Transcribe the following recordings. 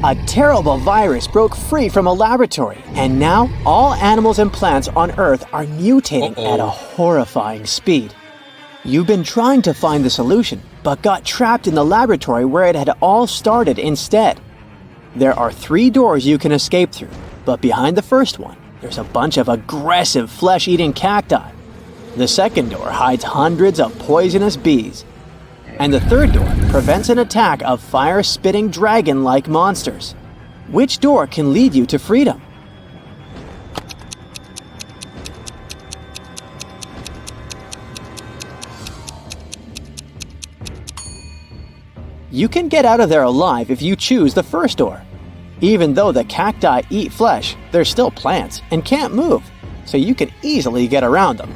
A terrible virus broke free from a laboratory, and now all animals and plants on Earth are mutating at a horrifying speed. You've been trying to find the solution, but got trapped in the laboratory where it had all started instead. There are 3 doors you can escape through, but behind the first one, there's a bunch of aggressive flesh-eating cacti. The second door hides hundreds of poisonous bees. And the third door prevents an attack of fire-spitting dragon-like monsters. Which door can lead you to freedom? You can get out of there alive if you choose the first door. Even though the cacti eat flesh, they're still plants and can't move, so you can easily get around them.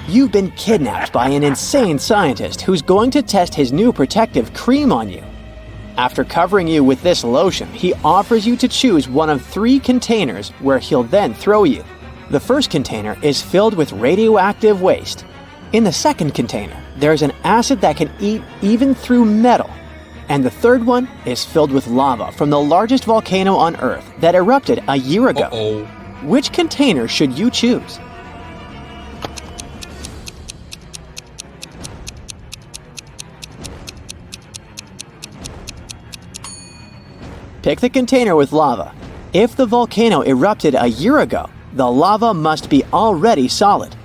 You've been kidnapped by an insane scientist who's going to test his new protective cream on you. After covering you with this lotion, he offers you to choose one of 3 containers where he'll then throw you. The first container is filled with radioactive waste. In the second container, there's an acid that can eat even through metal. And the third one is filled with lava from the largest volcano on Earth that erupted a year ago. Which container should you choose? Pick the container with lava. If the volcano erupted a year ago, the lava must be already solid.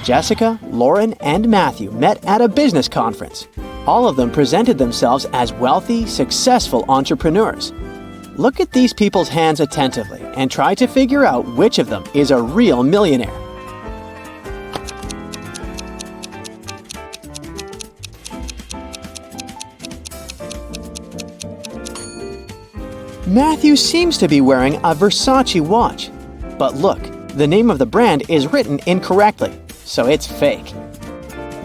Jessica, Lauren, and Matthew met at a business conference. All of them presented themselves as wealthy, successful entrepreneurs. Look at these people's hands attentively and try to figure out which of them is a real millionaire. Matthew seems to be wearing a Versace watch. But look, the name of the brand is written incorrectly, so it's fake.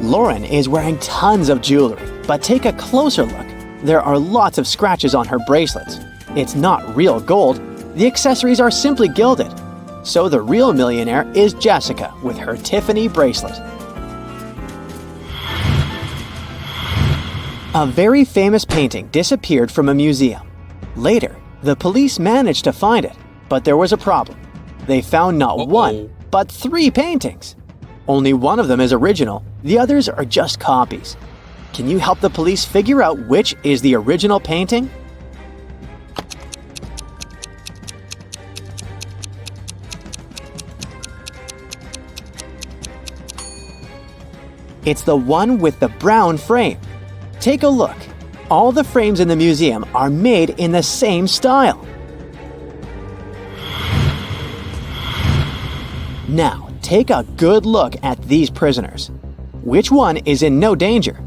Lauren is wearing tons of jewelry, but take a closer look. There are lots of scratches on her bracelets. It's not real gold. The accessories are simply gilded. So the real millionaire is Jessica with her Tiffany bracelet. A very famous painting disappeared from a museum. Later, the police managed to find it, but there was a problem. They found not 1, but 3 paintings. Only one of them is original, the others are just copies. Can you help the police figure out which is the original painting? It's the one with the brown frame. Take a look. All the frames in the museum are made in the same style. Now, take a good look at these prisoners. Which one is in no danger?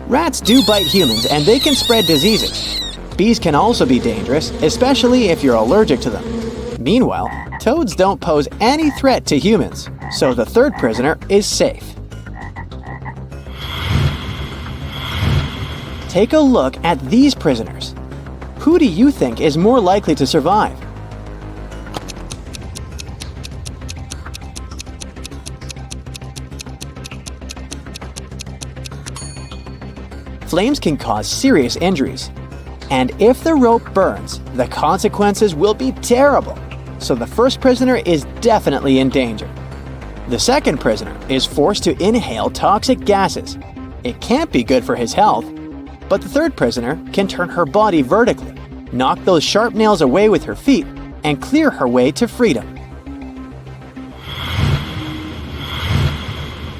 Rats do bite humans and they can spread diseases. Bees can also be dangerous, especially if you're allergic to them. Meanwhile, toads don't pose any threat to humans, so the third prisoner is safe. Take a look at these prisoners. Who do you think is more likely to survive? Flames can cause serious injuries. And if the rope burns, the consequences will be terrible. So the first prisoner is definitely in danger. The second prisoner is forced to inhale toxic gases. It can't be good for his health. But the third prisoner can turn her body vertically, knock those sharp nails away with her feet, and clear her way to freedom.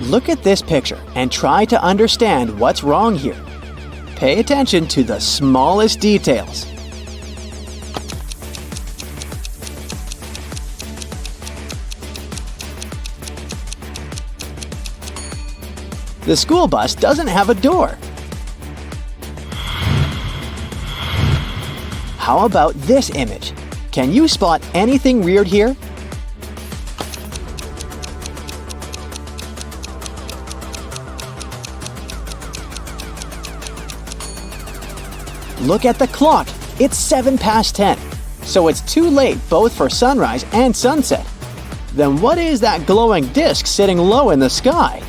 Look at this picture and try to understand what's wrong here. Pay attention to the smallest details. The school bus doesn't have a door. How about this image? Can you spot anything weird here? Look at the clock. It's 7 past 10, so it's too late both for sunrise and sunset. Then what is that glowing disc sitting low in the sky?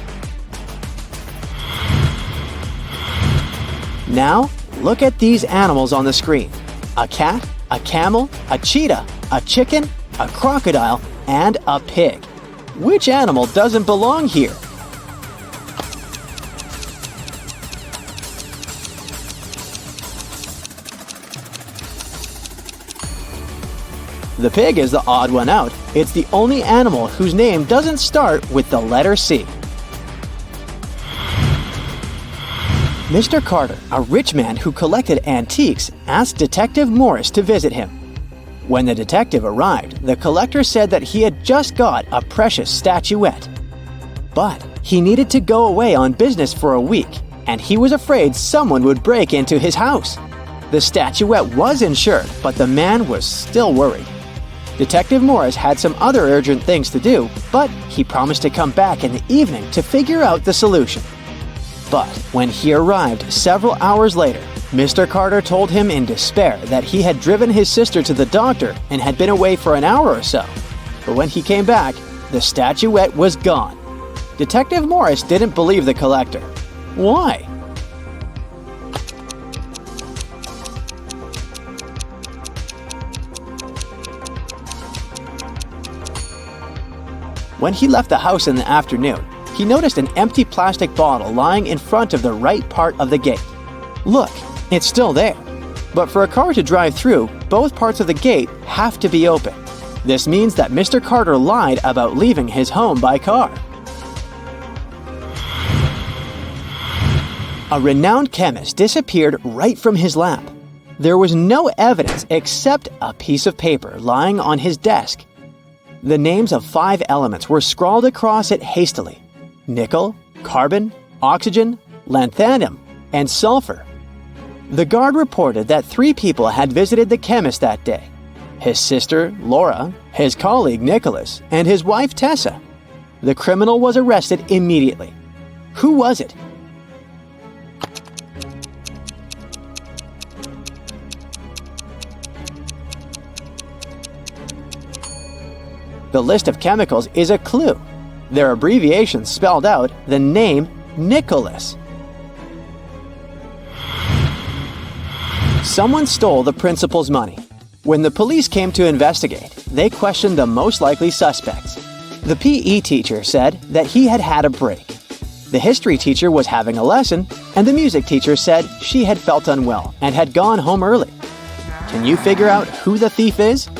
Now, look at these animals on the screen. A cat, a camel, a cheetah, a chicken, a crocodile, and a pig. Which animal doesn't belong here? The pig is the odd one out. It's the only animal whose name doesn't start with the letter C. Mr. Carter, a rich man who collected antiques, asked Detective Morris to visit him. When the detective arrived, the collector said that he had just got a precious statuette. But he needed to go away on business for a week, and he was afraid someone would break into his house. The statuette was insured, but the man was still worried. Detective Morris had some other urgent things to do, but he promised to come back in the evening to figure out the solution. But when he arrived several hours later, Mr. Carter told him in despair that he had driven his sister to the doctor and had been away for an hour or so. But when he came back, the statuette was gone. Detective Morris didn't believe the collector. Why? When he left the house in the afternoon, he noticed an empty plastic bottle lying in front of the right part of the gate. Look, it's still there. But for a car to drive through, both parts of the gate have to be open. This means that Mr. Carter lied about leaving his home by car. A renowned chemist disappeared right from his lab. There was no evidence except a piece of paper lying on his desk. The names of 5 elements were scrawled across it hastily: nickel, carbon, oxygen, lanthanum, and sulfur. The guard reported that 3 people had visited the chemist that day: his sister, Laura, his colleague, Nicholas, and his wife, Tessa. The criminal was arrested immediately. Who was it? The list of chemicals is a clue. Their abbreviations spelled out the name Nicholas. Someone stole the principal's money. When the police came to investigate, they questioned the most likely suspects. The PE teacher said that he had had a break. The history teacher was having a lesson, and the music teacher said she had felt unwell and had gone home early. Can you figure out who the thief is?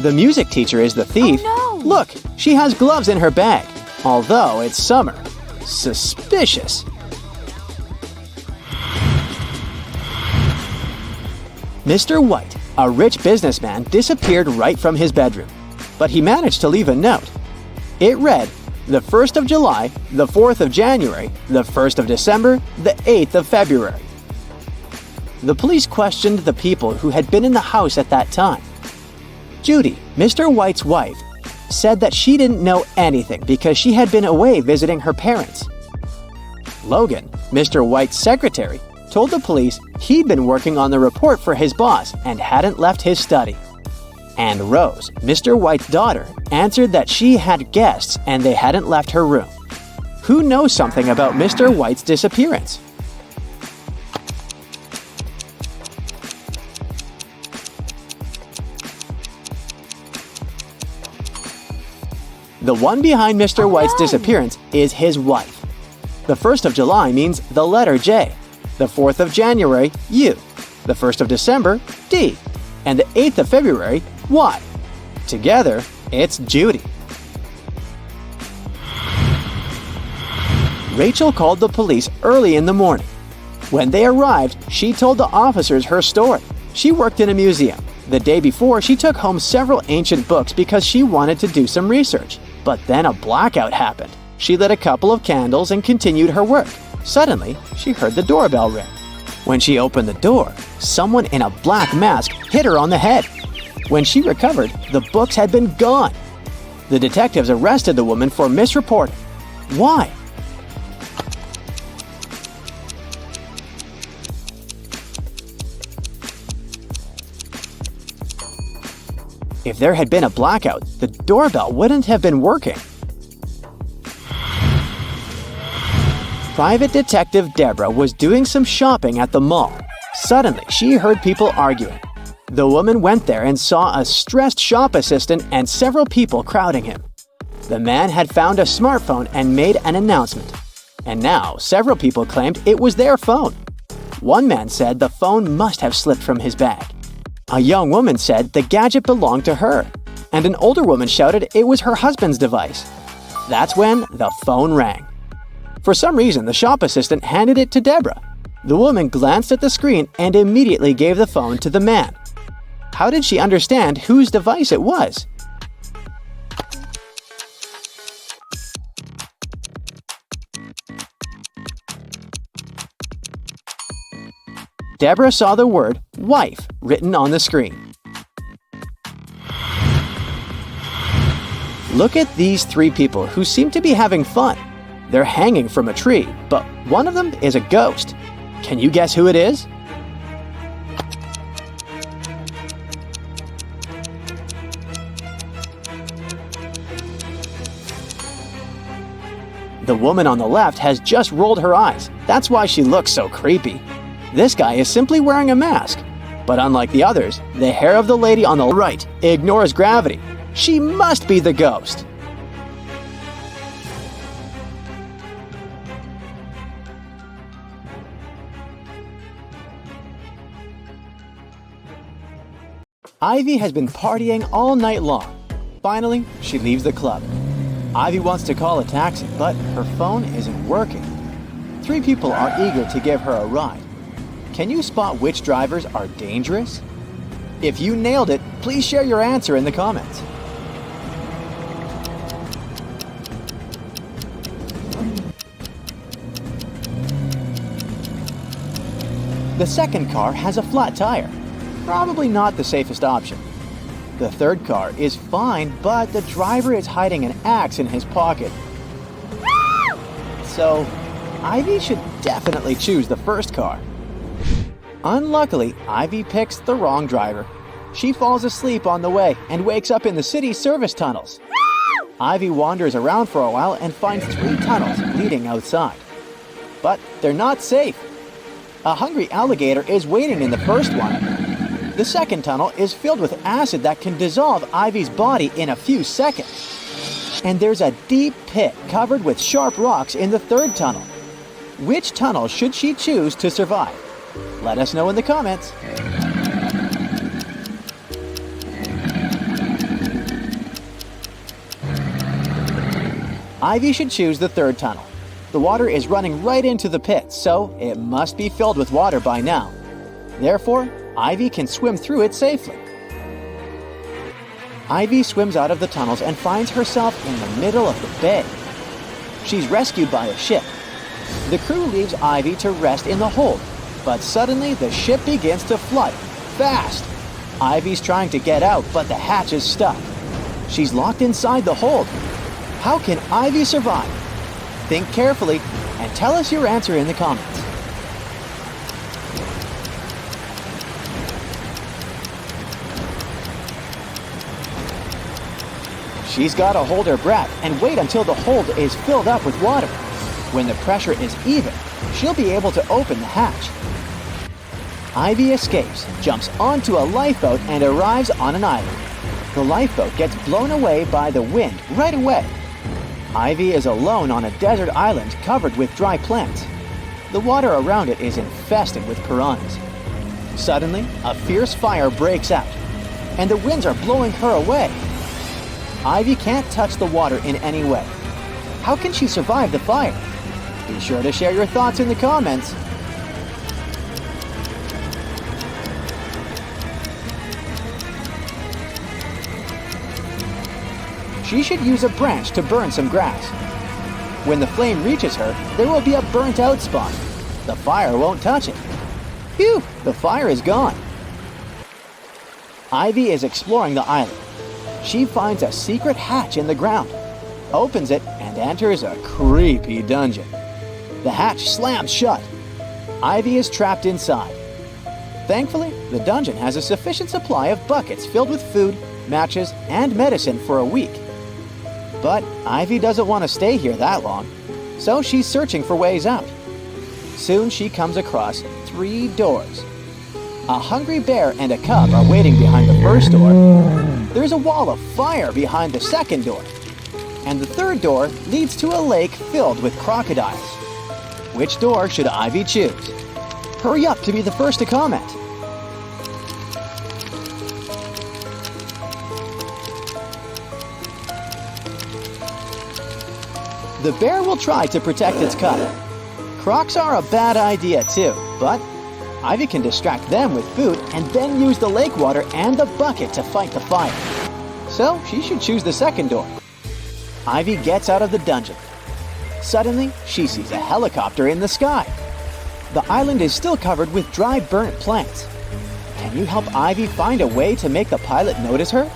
The music teacher is the thief. Oh, no. Look, she has gloves in her bag, although it's summer. Suspicious. Mr. White, a rich businessman, disappeared right from his bedroom, but he managed to leave a note. It read, the 1st of July, the 4th of January, the 1st of December, the 8th of February. The police questioned the people who had been in the house at that time. Judy, Mr. White's wife, said that she didn't know anything because she had been away visiting her parents. Logan, Mr. White's secretary, told the police he'd been working on the report for his boss and hadn't left his study. And Rose, Mr. White's daughter, answered that she had guests and they hadn't left her room. Who knows something about Mr. White's disappearance? The one behind Mr. White's disappearance is his wife. The 1st of July means the letter J, the 4th of January, U, the 1st of December, D, and the 8th of February, Y. Together, it's Judy. Rachel called the police early in the morning. When they arrived, she told the officers her story. She worked in a museum. The day before, she took home several ancient books because she wanted to do some research. But then a blackout happened. She lit a couple of candles and continued her work. Suddenly, she heard the doorbell ring. When she opened the door, someone in a black mask hit her on the head. When she recovered, the books had been gone. The detectives arrested the woman for misreporting. Why? If there had been a blackout, the doorbell wouldn't have been working. Private Detective Deborah was doing some shopping at the mall. Suddenly, she heard people arguing. The woman went there and saw a stressed shop assistant and several people crowding him. The man had found a smartphone and made an announcement. And now, several people claimed it was their phone. One man said the phone must have slipped from his bag. A young woman said the gadget belonged to her. And an older woman shouted it was her husband's device. That's when the phone rang. For some reason, the shop assistant handed it to Deborah. The woman glanced at the screen and immediately gave the phone to the man. How did she understand whose device it was? Deborah saw the word wife written on the screen. Look at these three people who seem to be having fun. They're hanging from a tree, but one of them is a ghost. Can you guess who it is? The woman on the left has just rolled her eyes. That's why she looks so creepy. This guy is simply wearing a mask. But unlike the others, the hair of the lady on the right ignores gravity. She must be the ghost. Ivy has been partying all night long. Finally, she leaves the club. Ivy wants to call a taxi, but her phone isn't working. Three people are eager to give her a ride. Can you spot which drivers are dangerous? If you nailed it, please share your answer in the comments. The second car has a flat tire. Probably not the safest option. The third car is fine, but the driver is hiding an axe in his pocket. So, Ivy should definitely choose the first car. Unluckily, Ivy picks the wrong driver. She falls asleep on the way and wakes up in the city's service tunnels. Ivy wanders around for a while and finds 3 tunnels leading outside. But they're not safe. A hungry alligator is waiting in the first one. The second tunnel is filled with acid that can dissolve Ivy's body in a few seconds. And there's a deep pit covered with sharp rocks in the third tunnel. Which tunnel should she choose to survive? Let us know in the comments. Ivy should choose the third tunnel. The water is running right into the pit, so it must be filled with water by now. Therefore, Ivy can swim through it safely. Ivy swims out of the tunnels and finds herself in the middle of the bay. She's rescued by a ship. The crew leaves Ivy to rest in the hold, but suddenly the ship begins to flood, fast. Ivy's trying to get out, but the hatch is stuck. She's locked inside the hold. How can Ivy survive? Think carefully and tell us your answer in the comments. She's got to hold her breath and wait until the hold is filled up with water. When the pressure is even, she'll be able to open the hatch. Ivy escapes, jumps onto a lifeboat, and arrives on an island. The lifeboat gets blown away by the wind right away. Ivy is alone on a desert island covered with dry plants. The water around it is infested with piranhas. Suddenly, a fierce fire breaks out, and the winds are blowing her away. Ivy can't touch the water in any way. How can she survive the fire? Be sure to share your thoughts in the comments. She should use a branch to burn some grass. When the flame reaches her, there will be a burnt out spot. The fire won't touch it. Phew, the fire is gone. Ivy is exploring the island. she finds a secret hatch in the ground, opens it, and enters a creepy dungeon. The hatch slams shut. Ivy is trapped inside. Thankfully, the dungeon has a sufficient supply of buckets filled with food, matches, and medicine for a week. But Ivy doesn't want to stay here that long, so she's searching for ways out. Soon she comes across 3 doors. A hungry bear and a cub are waiting behind the first door. There's a wall of fire behind the second door. And the third door leads to a lake filled with crocodiles. Which door should Ivy choose? Hurry up to be the first to comment. The bear will try to protect its cub. Crocs are a bad idea too, but Ivy can distract them with food and then use the lake water and the bucket to fight the fire. So she should choose the second door. Ivy gets out of the dungeon. Suddenly, she sees a helicopter in the sky. The island is still covered with dry, burnt plants. Can you help Ivy find a way to make the pilot notice her?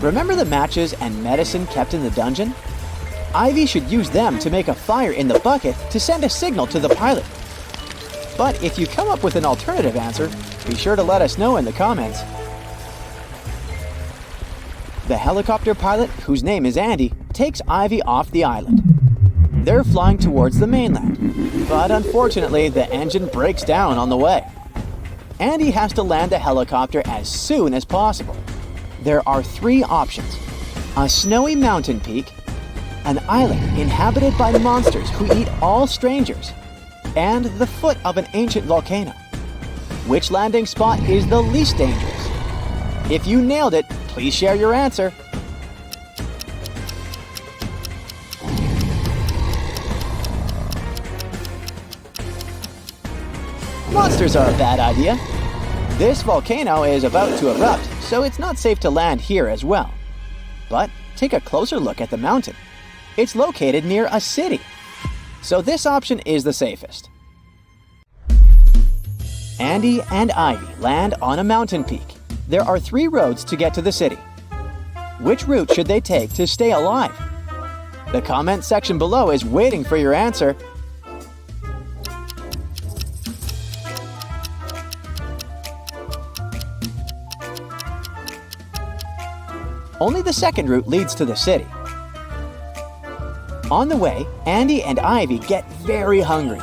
Remember the matches and medicine kept in the dungeon? Ivy should use them to make a fire in the bucket to send a signal to the pilot. But if you come up with an alternative answer, be sure to let us know in the comments. The helicopter pilot, whose name is Andy, takes Ivy off the island. They're flying towards the mainland, but unfortunately the engine breaks down on the way. Andy has to land the helicopter as soon as possible. There are 3 options: a snowy mountain peak, an island inhabited by monsters who eat all strangers, and the foot of an ancient volcano. Which landing spot is the least dangerous? If you nailed it, please share your answer. Monsters are a bad idea. This volcano is about to erupt, so it's not safe to land here as well. But take a closer look at the mountain. It's located near a city. So this option is the safest. Andy and Ivy land on a mountain peak. There are 3 roads to get to the city. Which route should they take to stay alive? The comment section below is waiting for your answer. Only the second route leads to the city. On the way, Andy and Ivy get very hungry.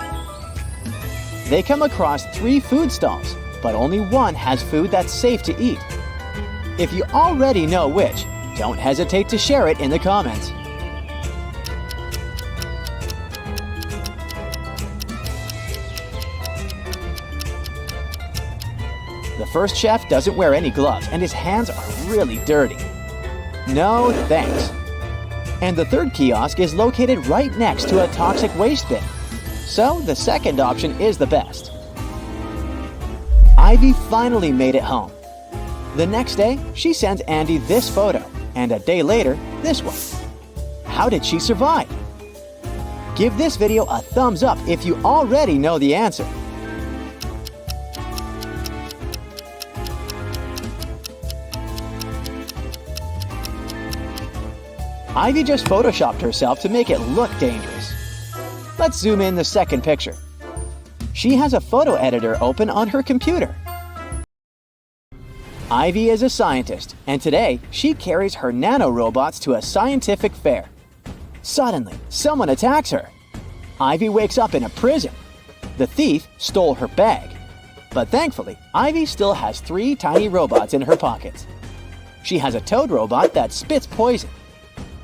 They come across 3 food stalls, but only one has food that's safe to eat. If you already know which, don't hesitate to share it in the comments. The first chef doesn't wear any gloves and his hands are really dirty. No thanks. And the third kiosk is located right next to a toxic waste bin. So the second option is the best. Ivy finally made it home. The next day, she sends Andy this photo, and a day later, this one. How did she survive? Give this video a thumbs up if you already know the answer. Ivy just photoshopped herself to make it look dangerous. Let's zoom in the second picture. She has a photo editor open on her computer. Ivy is a scientist, and today she carries her nanorobots to a scientific fair. Suddenly, someone attacks her. Ivy wakes up in a prison. The thief stole her bag. But thankfully, Ivy still has 3 tiny robots in her pockets. She has a toad robot that spits poison,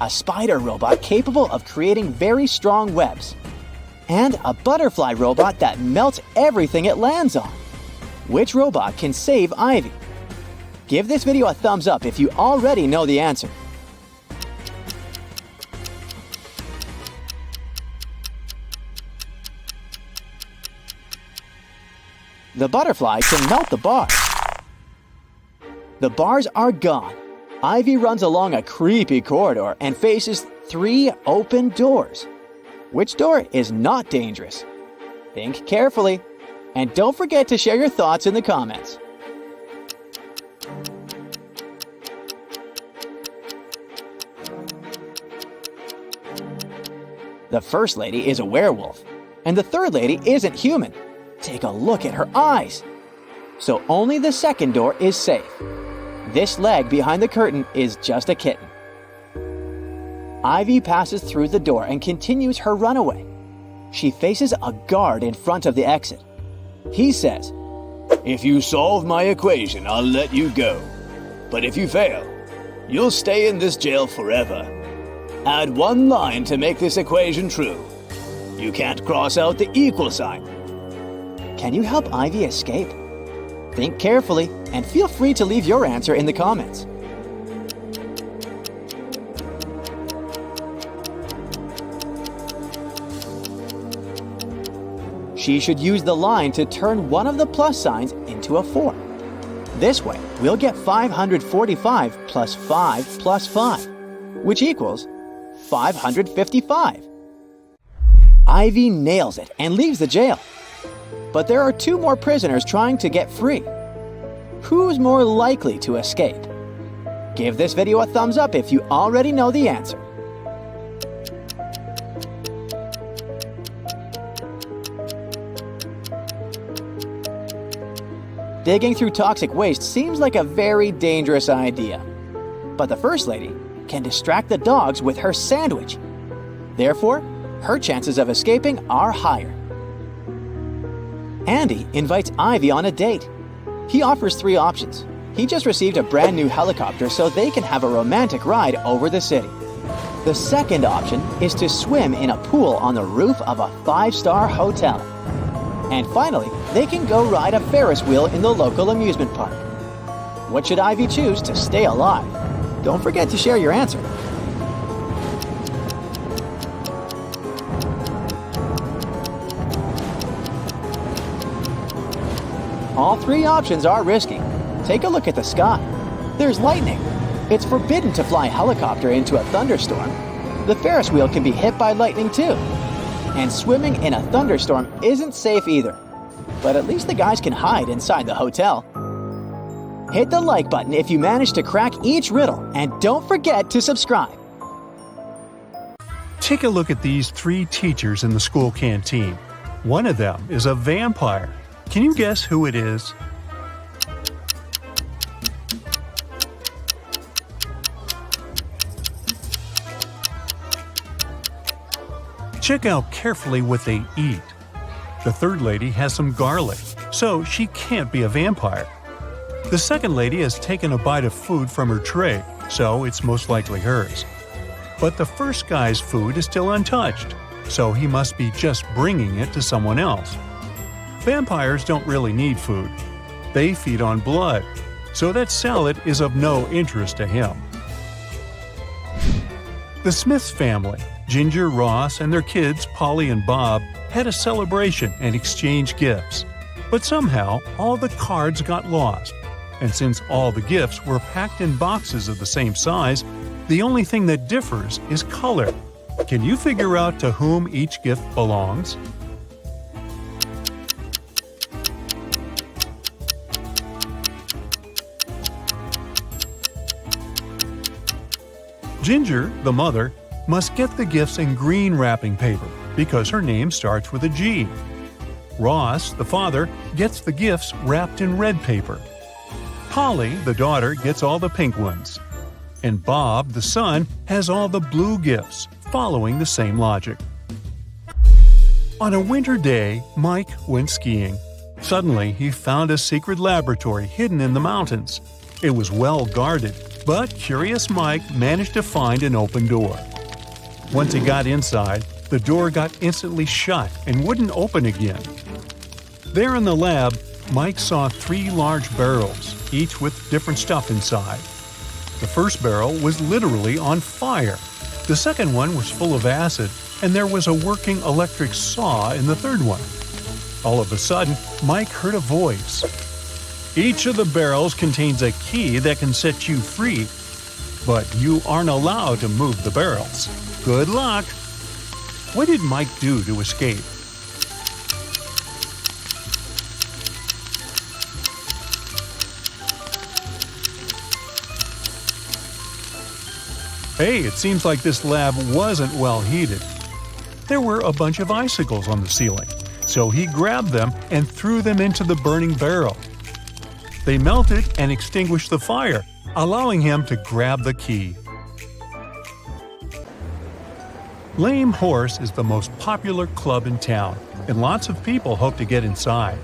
a spider robot capable of creating very strong webs, and a butterfly robot that melts everything it lands on. Which robot can save Ivy? Give this video a thumbs up if you already know the answer. The butterfly can melt the bars. The bars are gone. Ivy runs along a creepy corridor and faces 3 open doors. Which door is not dangerous? Think carefully, and don't forget to share your thoughts in the comments. The first lady is a werewolf, and the third lady isn't human. Take a look at her eyes. So only the second door is safe. This leg behind the curtain is just a kitten. Ivy passes through the door and continues her runaway. She faces a guard in front of the exit. He says, "If you solve my equation, I'll let you go. But if you fail, you'll stay in this jail forever. Add one line to make this equation true. You can't cross out the equal sign." Can you help Ivy escape? Think carefully and feel free to leave your answer in the comments. She should use the line to turn one of the plus signs into a 4. This way, we'll get 545 plus 5 plus 5, which equals 555. Ivy nails it and leaves the jail. But there are 2 more prisoners trying to get free. Who's more likely to escape? Give this video a thumbs up if you already know the answer. Digging through toxic waste seems like a very dangerous idea. But the first lady can distract the dogs with her sandwich. Therefore, her chances of escaping are higher. Andy invites Ivy on a date. He offers 3 options. He just received a brand new helicopter so they can have a romantic ride over the city. The second option is to swim in a pool on the roof of a 5-star hotel. And finally, they can go ride a Ferris wheel in the local amusement park. What should Ivy choose to stay alive? Don't forget to share your answer. All 3 options are risky. Take a look at the sky. There's lightning. It's forbidden to fly a helicopter into a thunderstorm. The Ferris wheel can be hit by lightning too. And swimming in a thunderstorm isn't safe either. But at least the guys can hide inside the hotel. Hit the like button if you managed to crack each riddle, and don't forget to subscribe. Take a look at these 3 teachers in the school canteen. One of them is a vampire. Can you guess who it is? Check out carefully what they eat. The third lady has some garlic, so she can't be a vampire. The second lady has taken a bite of food from her tray, so it's most likely hers. But the first guy's food is still untouched, so he must be just bringing it to someone else. Vampires don't really need food. They feed on blood, so that salad is of no interest to him. The Smiths family, Ginger, Ross, and their kids, Polly and Bob, had a celebration and exchanged gifts. But somehow, all the cards got lost. And since all the gifts were packed in boxes of the same size, the only thing that differs is color. Can you figure out to whom each gift belongs? Ginger, the mother, must get the gifts in green wrapping paper because her name starts with a G. Ross, the father, gets the gifts wrapped in red paper. Polly, the daughter, gets all the pink ones. And Bob, the son, has all the blue gifts, following the same logic. On a winter day, Mike went skiing. Suddenly, he found a secret laboratory hidden in the mountains. It was well guarded, but curious Mike managed to find an open door. Once he got inside, the door got instantly shut and wouldn't open again. There in the lab, Mike saw 3 large barrels, each with different stuff inside. The first barrel was literally on fire. The second one was full of acid, and there was a working electric saw in the third one. All of a sudden, Mike heard a voice. Each of the barrels contains a key that can set you free, but you aren't allowed to move the barrels. Good luck! What did Mike do to escape? Hey, it seems like this lab wasn't well heated. There were a bunch of icicles on the ceiling, so he grabbed them and threw them into the burning barrel. They melted and extinguished the fire, allowing him to grab the key. Lame Horse is the most popular club in town, and lots of people hope to get inside.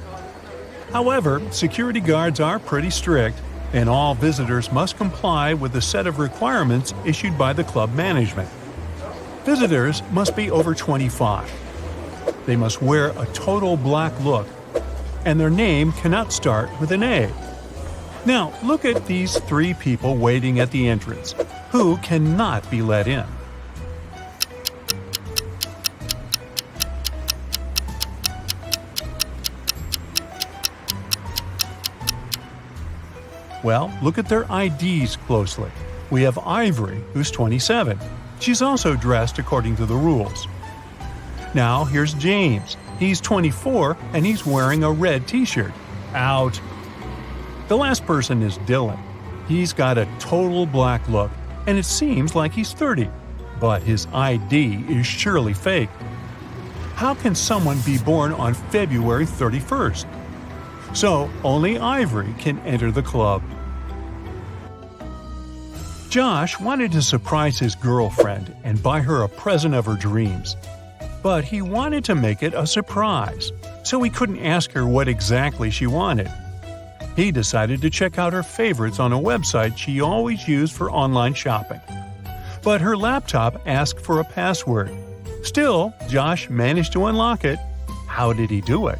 However, security guards are pretty strict, and all visitors must comply with a set of requirements issued by the club management. Visitors must be over 25. They must wear a total black look, and their name cannot start with an A. Now, look at these 3 people waiting at the entrance, who cannot be let in. Well, look at their IDs closely. We have Ivory, who's 27. She's also dressed according to the rules. Now, here's James. He's 24, and he's wearing a red t-shirt. Out. The last person is Dylan. He's got a total black look, and it seems like he's 30. But his ID is surely fake. How can someone be born on February 31st? So, only Ivory can enter the club. Josh wanted to surprise his girlfriend and buy her a present of her dreams. But he wanted to make it a surprise, so he couldn't ask her what exactly she wanted. He decided to check out her favorites on a website she always used for online shopping. But her laptop asked for a password. Still, Josh managed to unlock it. How did he do it?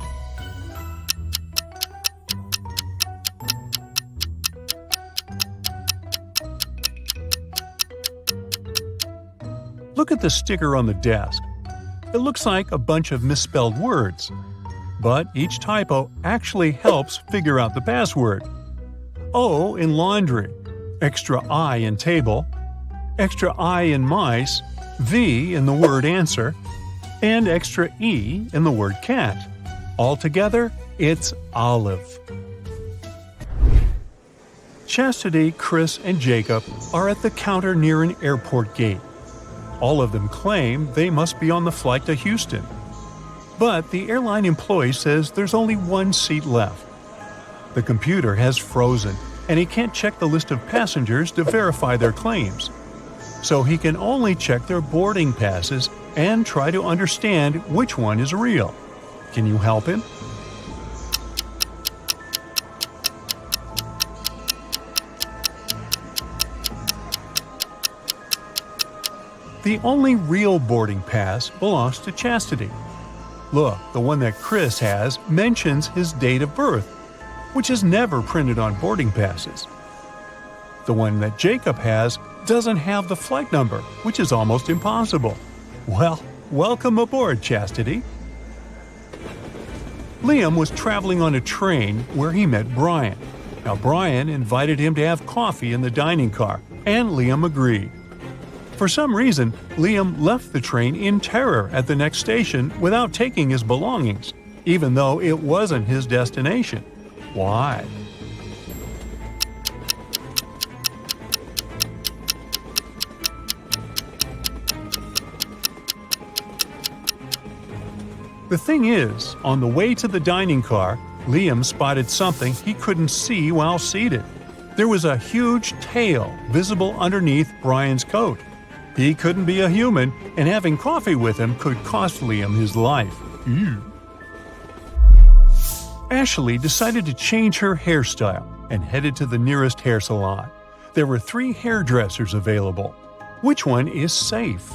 Look at the sticker on the desk. It looks like a bunch of misspelled words. But each typo actually helps figure out the password. O in laundry, extra I in table, extra I in mice, V in the word answer, and extra E in the word cat. Altogether, it's olive. Chastity, Chris, and Jacob are at the counter near an airport gate. All of them claim they must be on the flight to Houston. But the airline employee says there's only one seat left. The computer has frozen, and he can't check the list of passengers to verify their claims. So he can only check their boarding passes and try to understand which one is real. Can you help him? The only real boarding pass belongs to Chastity. Look, the one that Chris has mentions his date of birth, which is never printed on boarding passes. The one that Jacob has doesn't have the flight number, which is almost impossible. Well, welcome aboard, Chastity. Liam was traveling on a train where he met Brian. Now, Brian invited him to have coffee in the dining car, and Liam agreed. For some reason, Liam left the train in terror at the next station without taking his belongings, even though it wasn't his destination. Why? The thing is, on the way to the dining car, Liam spotted something he couldn't see while seated. There was a huge tail visible underneath Brian's coat. He couldn't be a human, and having coffee with him could cost Liam his life. Ew. Ashley decided to change her hairstyle and headed to the nearest hair salon. There were 3 hairdressers available. Which one is safe?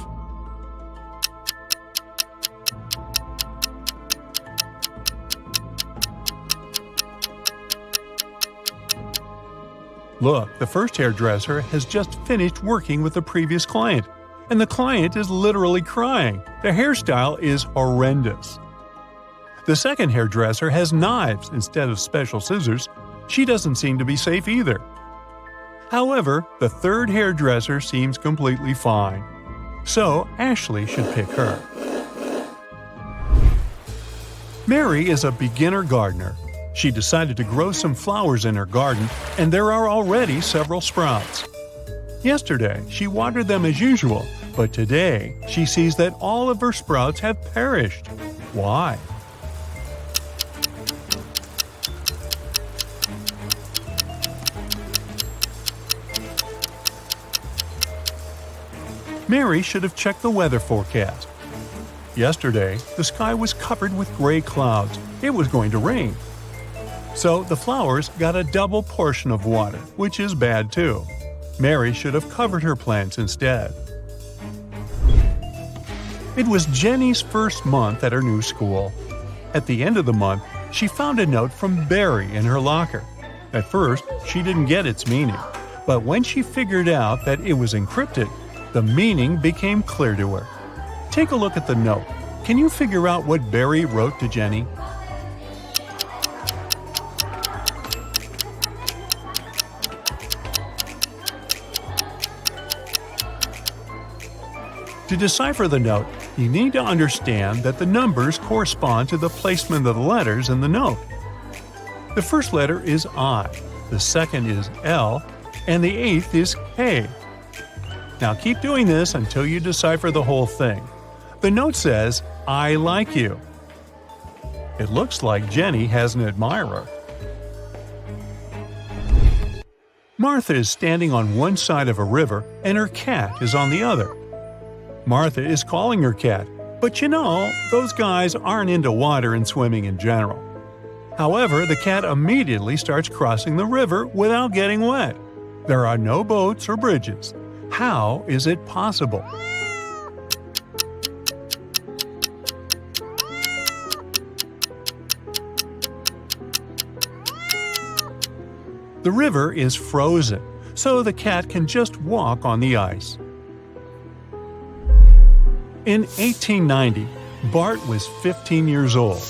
Look, the first hairdresser has just finished working with the previous client, and the client is literally crying. The hairstyle is horrendous. The second hairdresser has knives instead of special scissors. She doesn't seem to be safe either. However, the third hairdresser seems completely fine. So, Ashley should pick her. Mary is a beginner gardener. She decided to grow some flowers in her garden, and there are already several sprouts. Yesterday, she watered them as usual, but today she sees that all of her sprouts have perished. Why? Mary should have checked the weather forecast. Yesterday, the sky was covered with gray clouds. It was going to rain. So the flowers got a double portion of water, which is bad too. Mary should have covered her plants instead. It was Jenny's first month at her new school. At the end of the month, she found a note from Barry in her locker. At first, she didn't get its meaning, but when she figured out that it was encrypted, the meaning became clear to her. Take a look at the note. Can you figure out what Barry wrote to Jenny? To decipher the note, you need to understand that the numbers correspond to the placement of the letters in the note. The first letter is I, the second is L, and the eighth is K. Now keep doing this until you decipher the whole thing. The note says, I like you. It looks like Jenny has an admirer. Martha is standing on one side of a river and her cat is on the other. Martha is calling her cat, but you know, those guys aren't into water and swimming in general. However, the cat immediately starts crossing the river without getting wet. There are no boats or bridges. How is it possible? The river is frozen, so the cat can just walk on the ice. In 1890, Bart was 15 years old.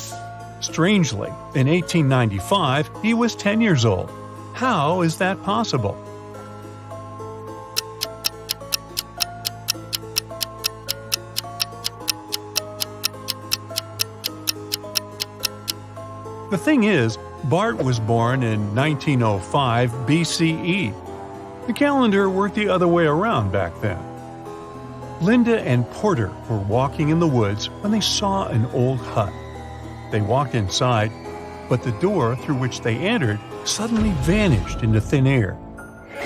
Strangely, in 1895, he was 10 years old. How is that possible? The thing is, Bart was born in 1905 BCE. The calendar worked the other way around back then. Linda and Porter were walking in the woods when they saw an old hut. They walked inside, but the door through which they entered suddenly vanished into thin air.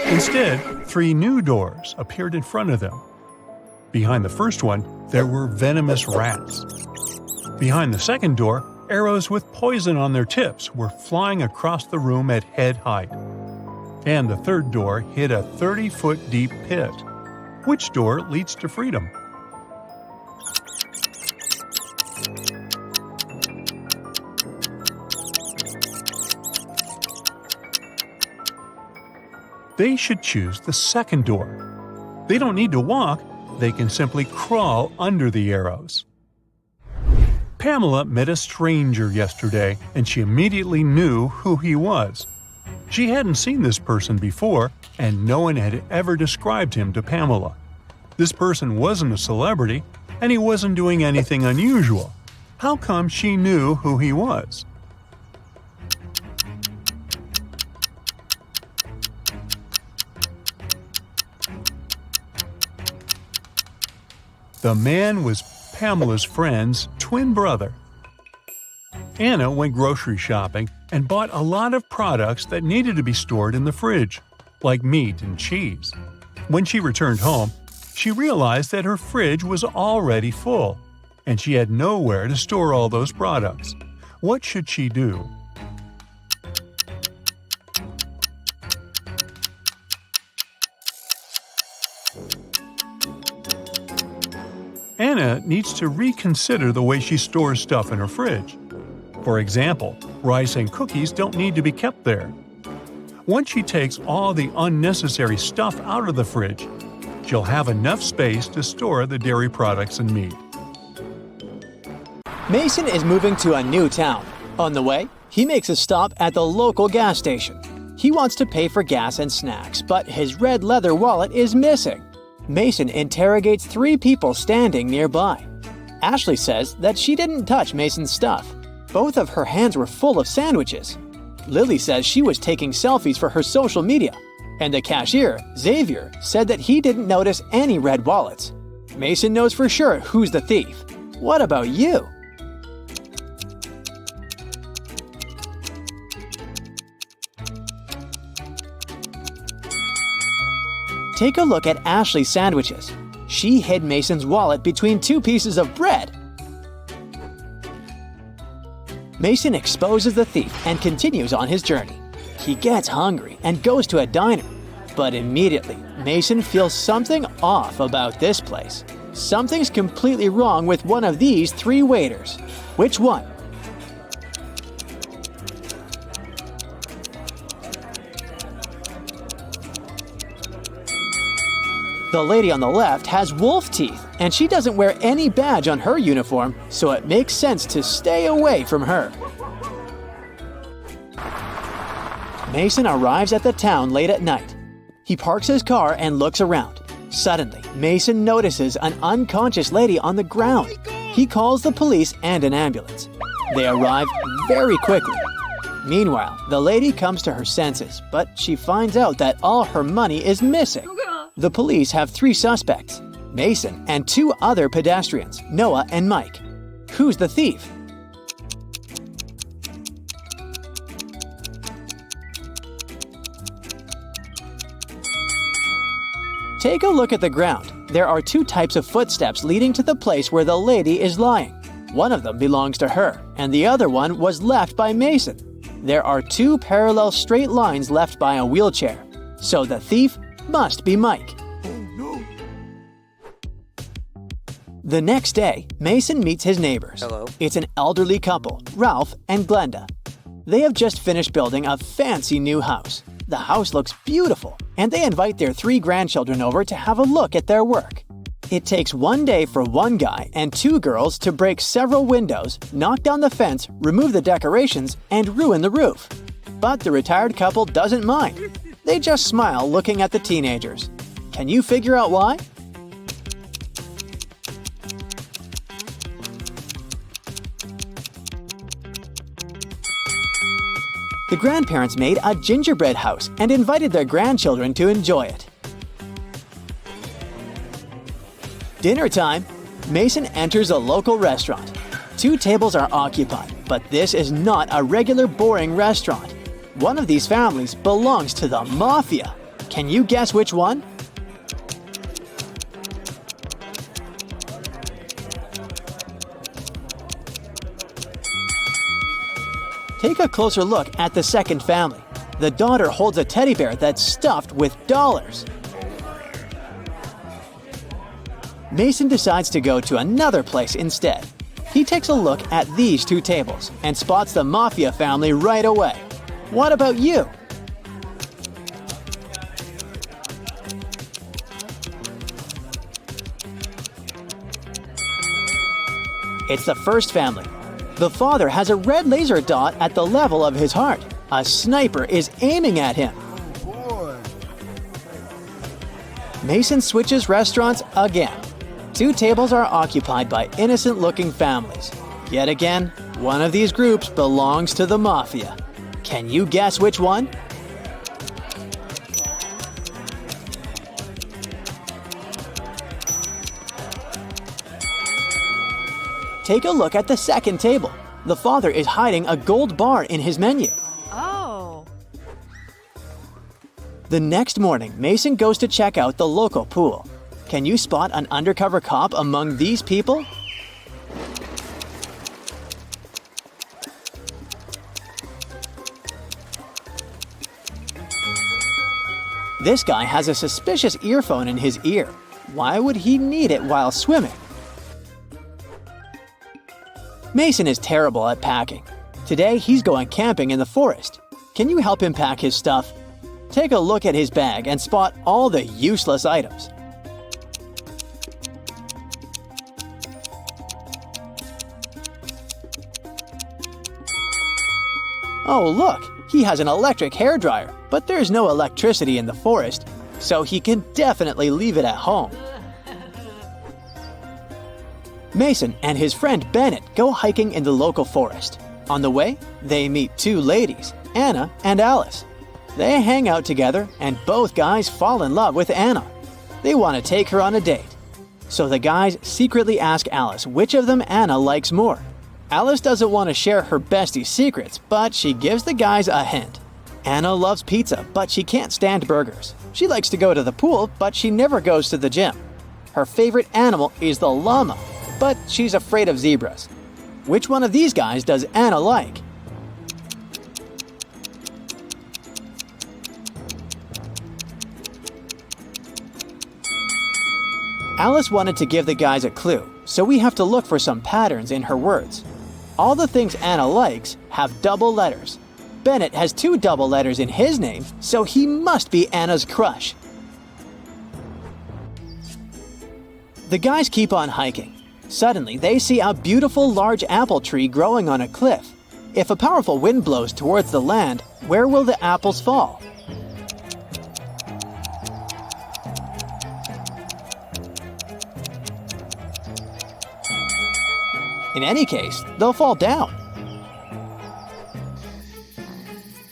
Instead, 3 new doors appeared in front of them. Behind the first one, there were venomous rats. Behind the second door, arrows with poison on their tips were flying across the room at head height. And the third door hid a 30-foot deep pit. Which door leads to freedom? They should choose the second door. They don't need to walk, they can simply crawl under the arrows. Pamela met a stranger yesterday, and she immediately knew who he was. She hadn't seen this person before, and no one had ever described him to Pamela. This person wasn't a celebrity, and he wasn't doing anything unusual. How come she knew who he was? The man was Pamela's friend's twin brother. Anna went grocery shopping and bought a lot of products that needed to be stored in the fridge, like meat and cheese. When she returned home, she realized that her fridge was already full, and she had nowhere to store all those products. What should she do? Anna needs to reconsider the way she stores stuff in her fridge. For example, rice and cookies don't need to be kept there. Once she takes all the unnecessary stuff out of the fridge, she'll have enough space to store the dairy products and meat. Mason is moving to a new town. On the way, he makes a stop at the local gas station. He wants to pay for gas and snacks, but his red leather wallet is missing. Mason interrogates 3 people standing nearby. Ashley says that she didn't touch Mason's stuff. Both of her hands were full of sandwiches. Lily says she was taking selfies for her social media. And the cashier, Xavier, said that he didn't notice any red wallets. Mason knows for sure who's the thief. What about you? Take a look at Ashley's sandwiches. She hid Mason's wallet between two pieces of bread. Mason exposes the thief and continues on his journey. He gets hungry and goes to a diner. But immediately, Mason feels something off about this place. Something's completely wrong with one of these three waiters. Which one? The lady on the left has wolf teeth, and she doesn't wear any badge on her uniform, so it makes sense to stay away from her. Mason arrives at the town late at night. He parks his car and looks around. Suddenly, Mason notices an unconscious lady on the ground. He calls the police and an ambulance. They arrive very quickly. Meanwhile, the lady comes to her senses, but she finds out that all her money is missing. The police have three suspects, Mason and two other pedestrians, Noah and Mike. Who's the thief? Take a look at the ground. There are two types of footsteps leading to the place where the lady is lying. One of them belongs to her, and the other one was left by Mason. There are two parallel straight lines left by a wheelchair. So the thief must be Mike. The next day, Mason meets his neighbors. Hello. It's an elderly couple, Ralph and Glenda. They have just finished building a fancy new house. The house looks beautiful, and they invite their three grandchildren over to have a look at their work. It takes one day for one guy and two girls to break several windows, knock down the fence, remove the decorations, and ruin the roof. But the retired couple doesn't mind. They just smile looking at the teenagers. Can you figure out why? The grandparents made a gingerbread house and invited their grandchildren to enjoy it. Dinner time. Mason enters a local restaurant. Two tables are occupied, but this is not a regular boring restaurant. One of these families belongs to the mafia. Can you guess which one? Take a closer look at the second family. The daughter holds a teddy bear that's stuffed with dollars. Mason decides to go to another place instead. He takes a look at these two tables and spots the mafia family right away. What about you? It's the first family. The father has a red laser dot at the level of his heart. A sniper is aiming at him. Mason switches restaurants again. Two tables are occupied by innocent-looking families. Yet again, one of these groups belongs to the mafia. Can you guess which one? Take a look at the second table. The father is hiding a gold bar in his menu. Oh. The next morning, Mason goes to check out the local pool. Can you spot an undercover cop among these people? This guy has a suspicious earphone in his ear. Why would he need it while swimming? Mason is terrible at packing. Today, he's going camping in the forest. Can you help him pack his stuff? Take a look at his bag and spot all the useless items. Oh, look! He has an electric hairdryer, but there's no electricity in the forest, so he can definitely leave it at home. Mason and his friend Bennett go hiking in the local forest. On the way, they meet two ladies, Anna and Alice. They hang out together, and both guys fall in love with Anna. They want to take her on a date. So the guys secretly ask Alice which of them Anna likes more. Alice doesn't want to share her bestie's secrets, but she gives the guys a hint. Anna loves pizza, but she can't stand burgers. She likes to go to the pool, but she never goes to the gym. Her favorite animal is the llama, but she's afraid of zebras. Which one of these guys does Anna like? Alice wanted to give the guys a clue, so we have to look for some patterns in her words. All the things Anna likes have double letters. Bennett has 2 double letters in his name, so he must be Anna's crush. The guys keep on hiking. Suddenly, they see a beautiful large apple tree growing on a cliff. If a powerful wind blows towards the land, where will the apples fall? In any case, they'll fall down.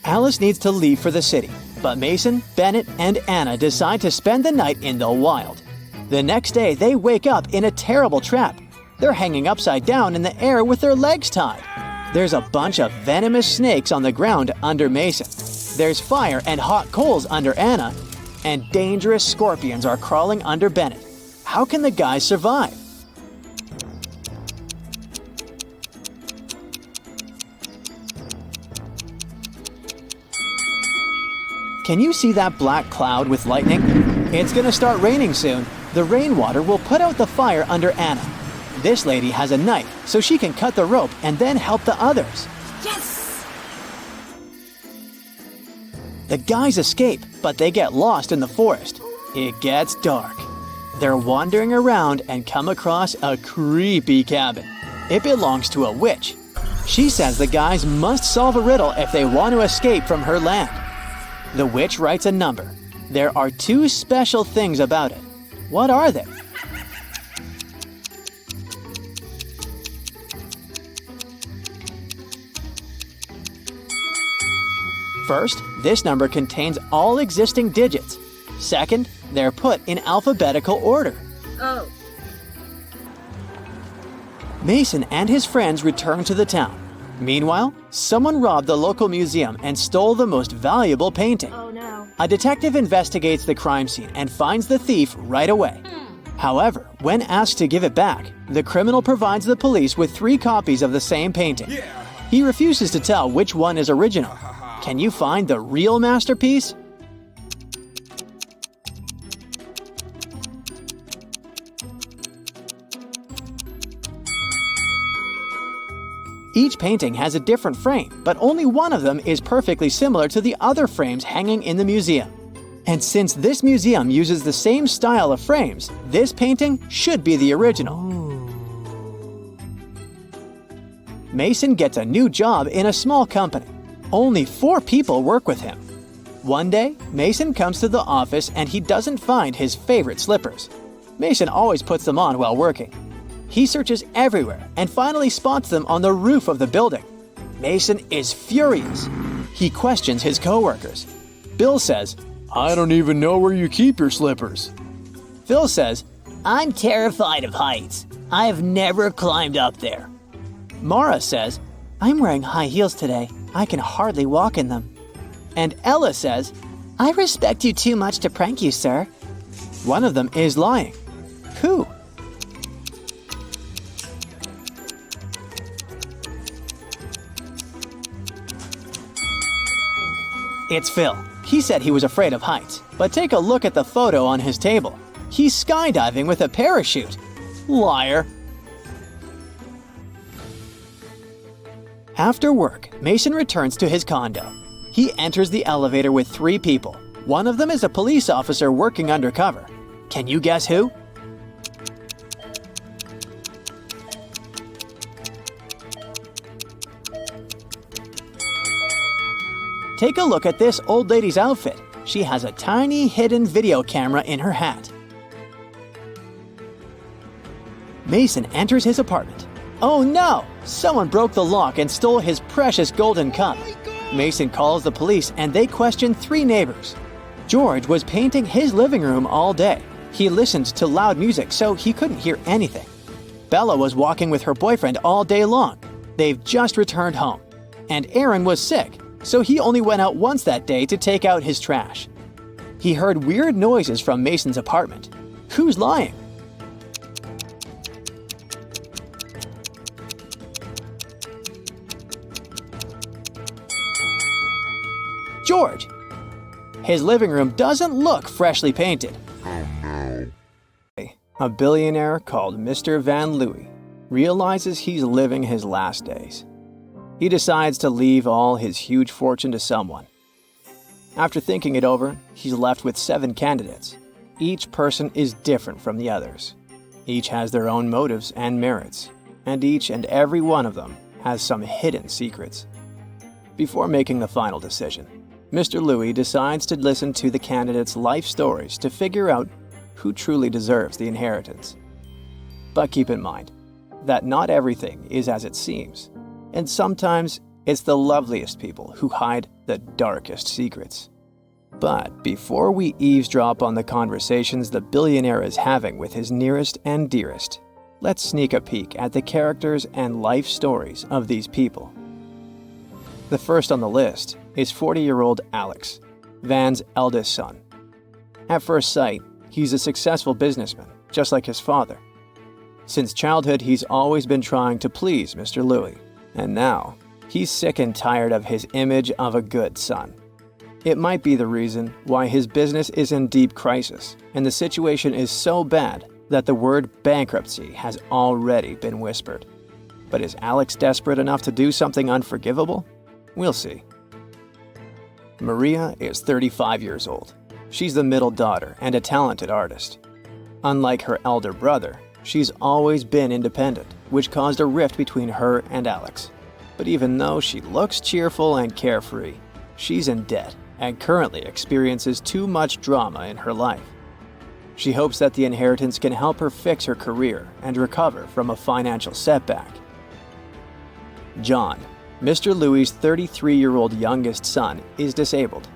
Alice needs to leave for the city, but Mason, Bennett, and Anna decide to spend the night in the wild. The next day, they wake up in a terrible trap. They're hanging upside down in the air with their legs tied. There's a bunch of venomous snakes on the ground under Mason. There's fire and hot coals under Anna, and dangerous scorpions are crawling under Bennett. How can the guys survive? Can you see that black cloud with lightning? It's gonna start raining soon. The rainwater will put out the fire under Anna. This lady has a knife, so she can cut the rope and then help the others. Yes! The guys escape, but they get lost in the forest. It gets dark. They're wandering around and come across a creepy cabin. It belongs to a witch. She says the guys must solve a riddle if they want to escape from her land. The witch writes a number. There are 2 special things about it. What are they? First, this number contains all existing digits. Second, they're put in alphabetical order. Oh. Mason and his friends return to the town. Meanwhile, someone robbed the local museum and stole the most valuable painting. Oh no. A detective investigates the crime scene and finds the thief right away. However, when asked to give it back, the criminal provides the police with 3 copies of the same painting. He refuses to tell which one is original. Can you find the real masterpiece? Each painting has a different frame, but only one of them is perfectly similar to the other frames hanging in the museum. And since this museum uses the same style of frames, this painting should be the original. Mason gets a new job in a small company. Only 4 people work with him. One day, Mason comes to the office and he doesn't find his favorite slippers. Mason always puts them on while working. He searches everywhere and finally spots them on the roof of the building. Mason is furious. He questions his coworkers. Bill says, I don't even know where you keep your slippers. Phil says, I'm terrified of heights. I have never climbed up there. Mara says, I'm wearing high heels today. I can hardly walk in them. and Ella says, I respect you too much to prank you, sir. One of them is lying. Who? It's Phil. He said he was afraid of heights, but take a look at the photo on his table. He's skydiving with a parachute. Liar. After work, Mason returns to his condo. He enters the elevator with 3 people. One of them is a police officer working undercover. Can you guess who? Take a look at this old lady's outfit. She has a tiny hidden video camera in her hat. Mason enters his apartment. Oh no! Someone broke the lock and stole his precious golden cup. Mason calls the police and they question 3 neighbors. George was painting his living room all day. He listened to loud music so he couldn't hear anything. Bella was walking with her boyfriend all day long. They've just returned home. And Aaron was sick, so he only went out once that day to take out his trash. He heard weird noises from Mason's apartment. Who's lying? George. His living room doesn't look freshly painted. A billionaire called Mr. Van Louis realizes he's living his last days. He decides to leave all his huge fortune to someone. After thinking it over, he's left with 7 candidates. Each person is different from the others. Each has their own motives and merits, and each and every one of them has some hidden secrets. Before making the final decision, Mr. Louis decides to listen to the candidates' life stories to figure out who truly deserves the inheritance. But keep in mind that not everything is as it seems, and sometimes it's the loveliest people who hide the darkest secrets. But before we eavesdrop on the conversations the billionaire is having with his nearest and dearest, let's sneak a peek at the characters and life stories of these people. The first on the list is 40-year-old Alex, Van's eldest son. At first sight, he's a successful businessman, just like his father. Since childhood, he's always been trying to please Mr. Louis, and now he's sick and tired of his image of a good son. It might be the reason why his business is in deep crisis, and the situation is so bad that the word bankruptcy has already been whispered. But is Alex desperate enough to do something unforgivable? We'll see. Maria is 35 years old. She's the middle daughter and a talented artist. Unlike her elder brother, she's always been independent, which caused a rift between her and Alex. But even though she looks cheerful and carefree, she's in debt and currently experiences too much drama in her life. She hopes that the inheritance can help her fix her career and recover from a financial setback. John, Mr. Louis' 33-year-old youngest son, is disabled.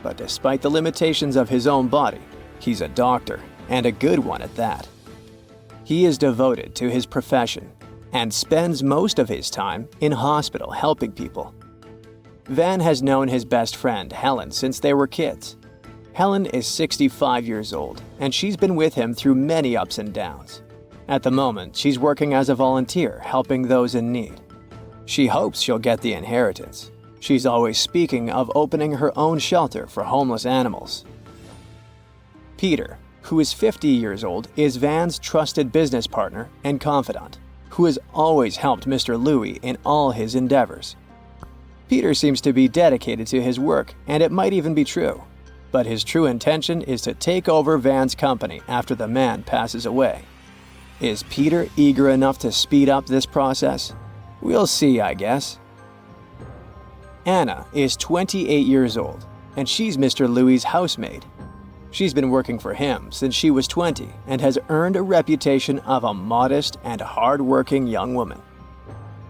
But despite the limitations of his own body, he's a doctor, and a good one at that. He is devoted to his profession and spends most of his time in hospital helping people. Van has known his best friend, Helen, since they were kids. Helen is 65 years old, and she's been with him through many ups and downs. At the moment, she's working as a volunteer, helping those in need. She hopes she'll get the inheritance. She's always speaking of opening her own shelter for homeless animals. Peter, who is 50 years old, is Van's trusted business partner and confidant, who has always helped Mr. Louis in all his endeavors. Peter seems to be dedicated to his work, and it might even be true. But his true intention is to take over Van's company after the man passes away. Is Peter eager enough to speed up this process? We'll see, I guess. Anna is 28 years old, and she's Mr. Louis' housemaid. She's been working for him since she was 20 and has earned a reputation of a modest and hard-working young woman.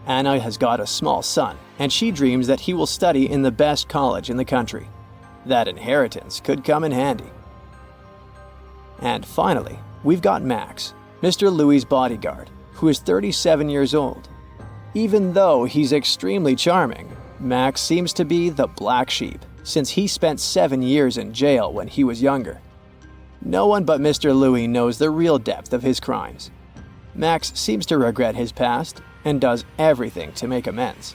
Anna has got a small son, and she dreams that he will study in the best college in the country. That inheritance could come in handy. And finally, we've got Max, Mr. Louis' bodyguard, who is 37 years old. Even though he's extremely charming, Max seems to be the black sheep, since he spent 7 years in jail when he was younger. No one but Mr. Louis knows the real depth of his crimes. Max seems to regret his past and does everything to make amends.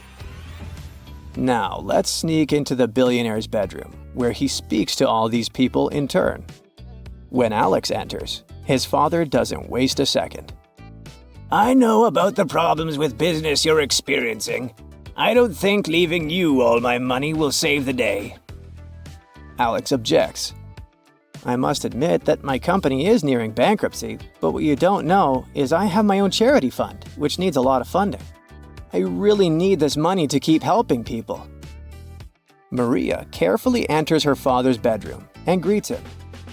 Now, let's sneak into the billionaire's bedroom, where he speaks to all these people in turn. When Alex enters, his father doesn't waste a second. I know about the problems with business you're experiencing. I don't think leaving you all my money will save the day. Alex objects. I must admit that my company is nearing bankruptcy, but what you don't know is I have my own charity fund, which needs a lot of funding. I really need this money to keep helping people. Maria carefully enters her father's bedroom and greets him.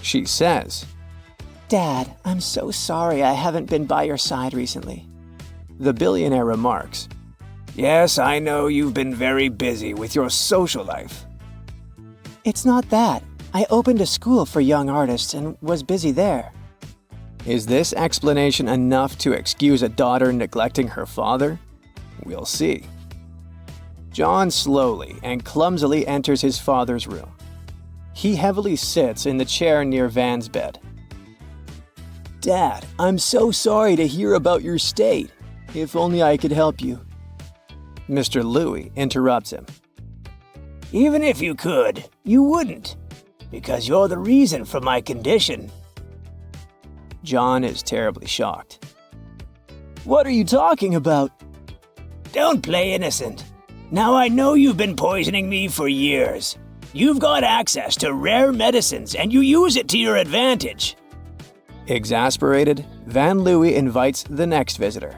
She says, "Dad, I'm so sorry I haven't been by your side recently." The billionaire remarks, Yes, I know you've been very busy with your social life. It's not that. I opened a school for young artists and was busy there. Is this explanation enough to excuse a daughter neglecting her father? We'll see. John slowly and clumsily enters his father's room. He heavily sits in the chair near Van's bed. Dad, I'm so sorry to hear about your state. If only I could help you. Mr. Louis interrupts him. Even if you could, you wouldn't, because you're the reason for my condition. John is terribly shocked. What are you talking about? Don't play innocent. Now I know you've been poisoning me for years. You've got access to rare medicines and you use it to your advantage. Exasperated, Van Louis invites the next visitor.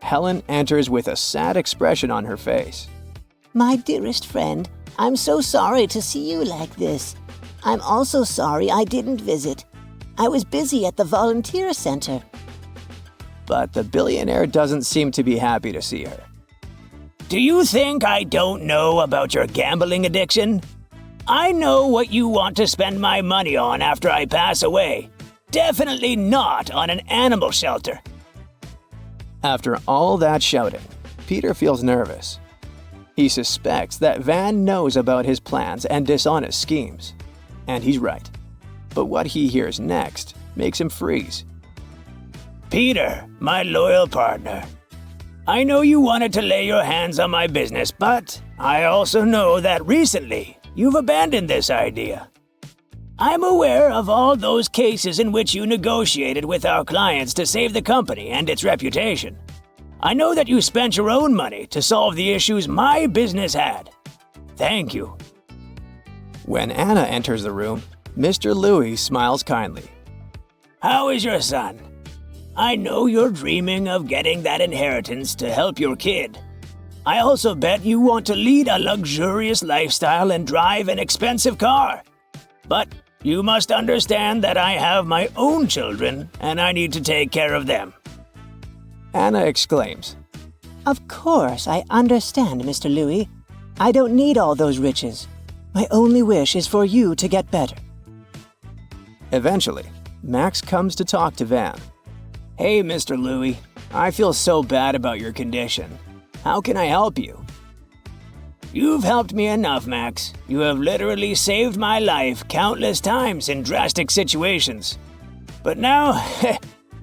Helen enters with a sad expression on her face. My dearest friend, I'm so sorry to see you like this. I'm also sorry I didn't visit. I was busy at the volunteer center. But the billionaire doesn't seem to be happy to see her. Do you think I don't know about your gambling addiction? I know what you want to spend my money on after I pass away. Definitely not on an animal shelter. After all that shouting, Peter feels nervous. He suspects that Van knows about his plans and dishonest schemes. And he's right. But what he hears next makes him freeze. Peter, my loyal partner. I know you wanted to lay your hands on my business, but I also know that recently you've abandoned this idea. I'm aware of all those cases in which you negotiated with our clients to save the company and its reputation. I know that you spent your own money to solve the issues my business had. Thank you. When Anna enters the room, Mr. Louis smiles kindly. How is your son? I know you're dreaming of getting that inheritance to help your kid. I also bet you want to lead a luxurious lifestyle and drive an expensive car. But you must understand that I have my own children and I need to take care of them. Anna exclaims. Of course, I understand, Mr. Louis. I don't need all those riches. My only wish is for you to get better. Eventually, Max comes to talk to Van. Hey, Mr. Louis, I feel so bad about your condition. How can I help you? You've helped me enough, Max. You have literally saved my life countless times in drastic situations. But now,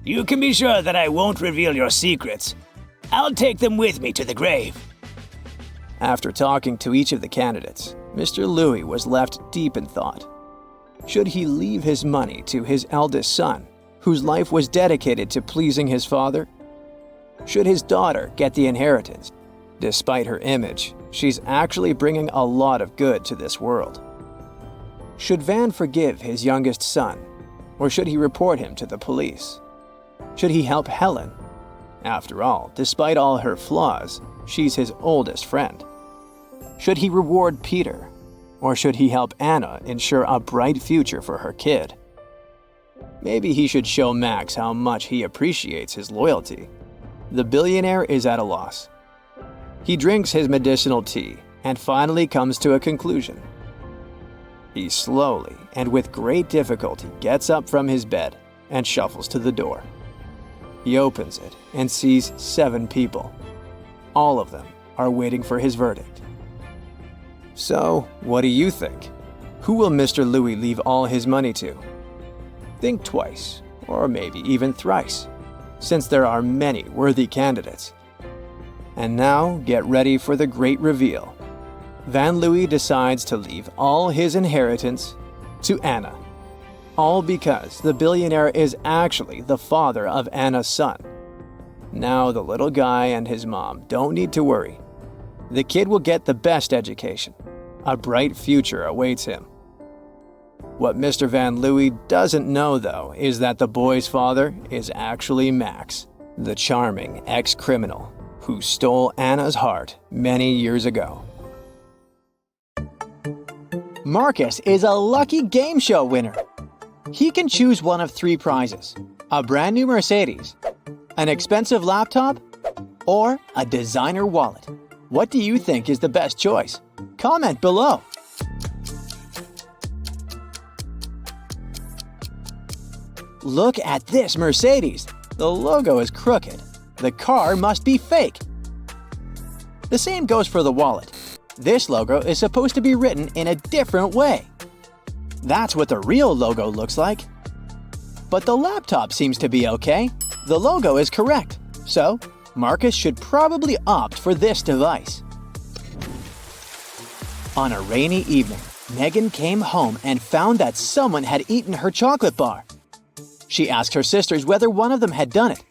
you can be sure that I won't reveal your secrets. I'll take them with me to the grave. After talking to each of the candidates, Mr. Louis was left deep in thought. Should he leave his money to his eldest son, whose life was dedicated to pleasing his father? Should his daughter get the inheritance? Despite her image, she's actually bringing a lot of good to this world. Should Van forgive his youngest son, or should he report him to the police? Should he help Helen? After all, despite all her flaws, she's his oldest friend. Should he reward Peter, or should he help Anna ensure a bright future for her kid? Maybe he should show Max how much he appreciates his loyalty. The billionaire is at a loss. He drinks his medicinal tea and finally comes to a conclusion. He slowly and with great difficulty gets up from his bed and shuffles to the door. He opens it and sees 7 people. All of them are waiting for his verdict. So, what do you think? Who will Mr. Louis leave all his money to? Think twice, or maybe even thrice, since there are many worthy candidates. And now, get ready for the great reveal. Van Louis decides to leave all his inheritance to Anna. All because the billionaire is actually the father of Anna's son. Now the little guy and his mom don't need to worry. The kid will get the best education. A bright future awaits him. What Mr. Van Louis doesn't know, though, is that the boy's father is actually Max, the charming ex-criminal who stole Anna's heart many years ago. Marcus is a lucky game show winner. He can choose one of 3 prizes: a brand new Mercedes, an expensive laptop, or a designer wallet. What do you think is the best choice? Comment below. Look at this Mercedes. The logo is crooked. The car must be fake. The same goes for the wallet. This logo is supposed to be written in a different way. That's what the real logo looks like. But the laptop seems to be okay. The logo is correct. So, Marcus should probably opt for this device. On a rainy evening, Megan came home and found that someone had eaten her chocolate bar. She asked her sisters whether one of them had done it.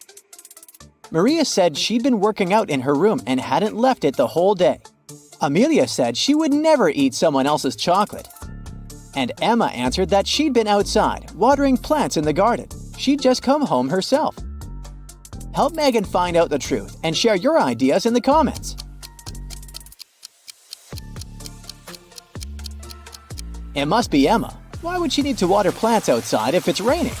Maria said she'd been working out in her room and hadn't left it the whole day. Amelia said she would never eat someone else's chocolate. And Emma answered that she'd been outside, watering plants in the garden. She'd just come home herself. Help Megan find out the truth and share your ideas in the comments. It must be Emma. Why would she need to water plants outside if it's raining?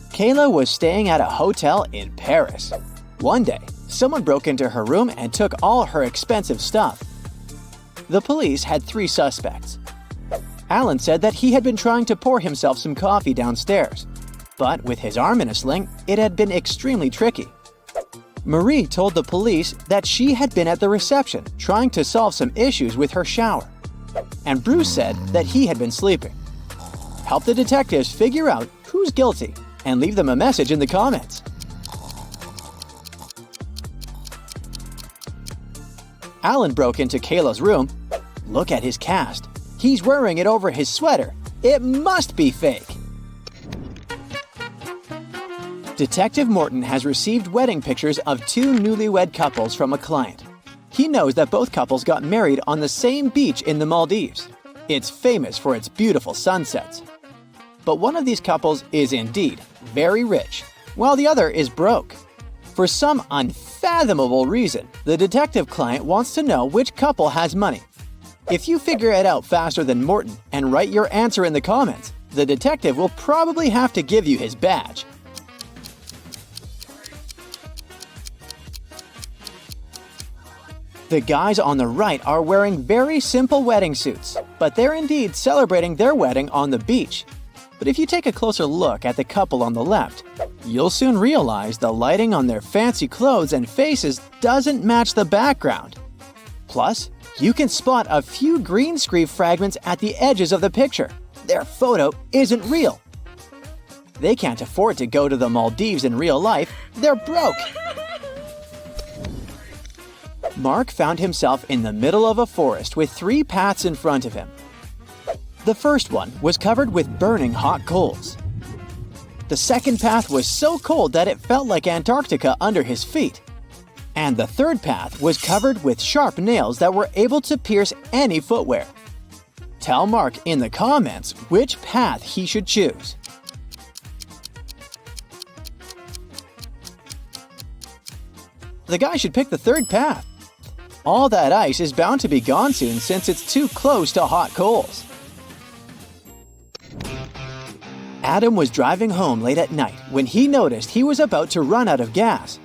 Kayla was staying at a hotel in Paris. One day, someone broke into her room and took all her expensive stuff. The police had 3 suspects. Alan said that he had been trying to pour himself some coffee downstairs, but with his arm in a sling, it had been extremely tricky. Marie told the police that she had been at the reception trying to solve some issues with her shower, and Bruce said that he had been sleeping. Help the detectives figure out who's guilty and leave them a message in the comments. Alan broke into Kayla's room. Look at his cast. He's wearing it over his sweater. It must be fake. Detective Morton has received wedding pictures of 2 newlywed couples from a client. He knows that both couples got married on the same beach in the Maldives. It's famous for its beautiful sunsets. But one of these couples is indeed very rich, while the other is broke. For some unfathomable reason, the detective client wants to know which couple has money. If you figure it out faster than Morton and write your answer in the comments, the detective will probably have to give you his badge. The guys on the right are wearing very simple wedding suits, but they're indeed celebrating their wedding on the beach. But if you take a closer look at the couple on the left, you'll soon realize the lighting on their fancy clothes and faces doesn't match the background. Plus, you can spot a few green screen fragments at the edges of the picture. Their photo isn't real. They can't afford to go to the Maldives in real life. They're broke. Mark found himself in the middle of a forest with 3 paths in front of him. The first one was covered with burning hot coals. The second path was so cold that it felt like Antarctica under his feet. And the third path was covered with sharp nails that were able to pierce any footwear. Tell Mark in the comments which path he should choose. The guy should pick the third path. All that ice is bound to be gone soon since it's too close to hot coals. Adam was driving home late at night when he noticed he was about to run out of gas.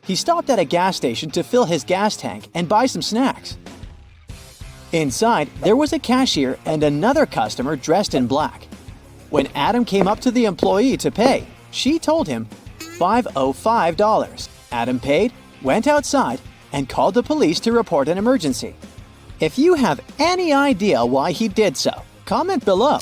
He stopped at a gas station to fill his gas tank and buy some snacks. Inside, there was a cashier and another customer dressed in black. When Adam came up to the employee to pay, she told him $505. Adam paid, went outside, and called the police to report an emergency. If you have any idea why he did so, comment below.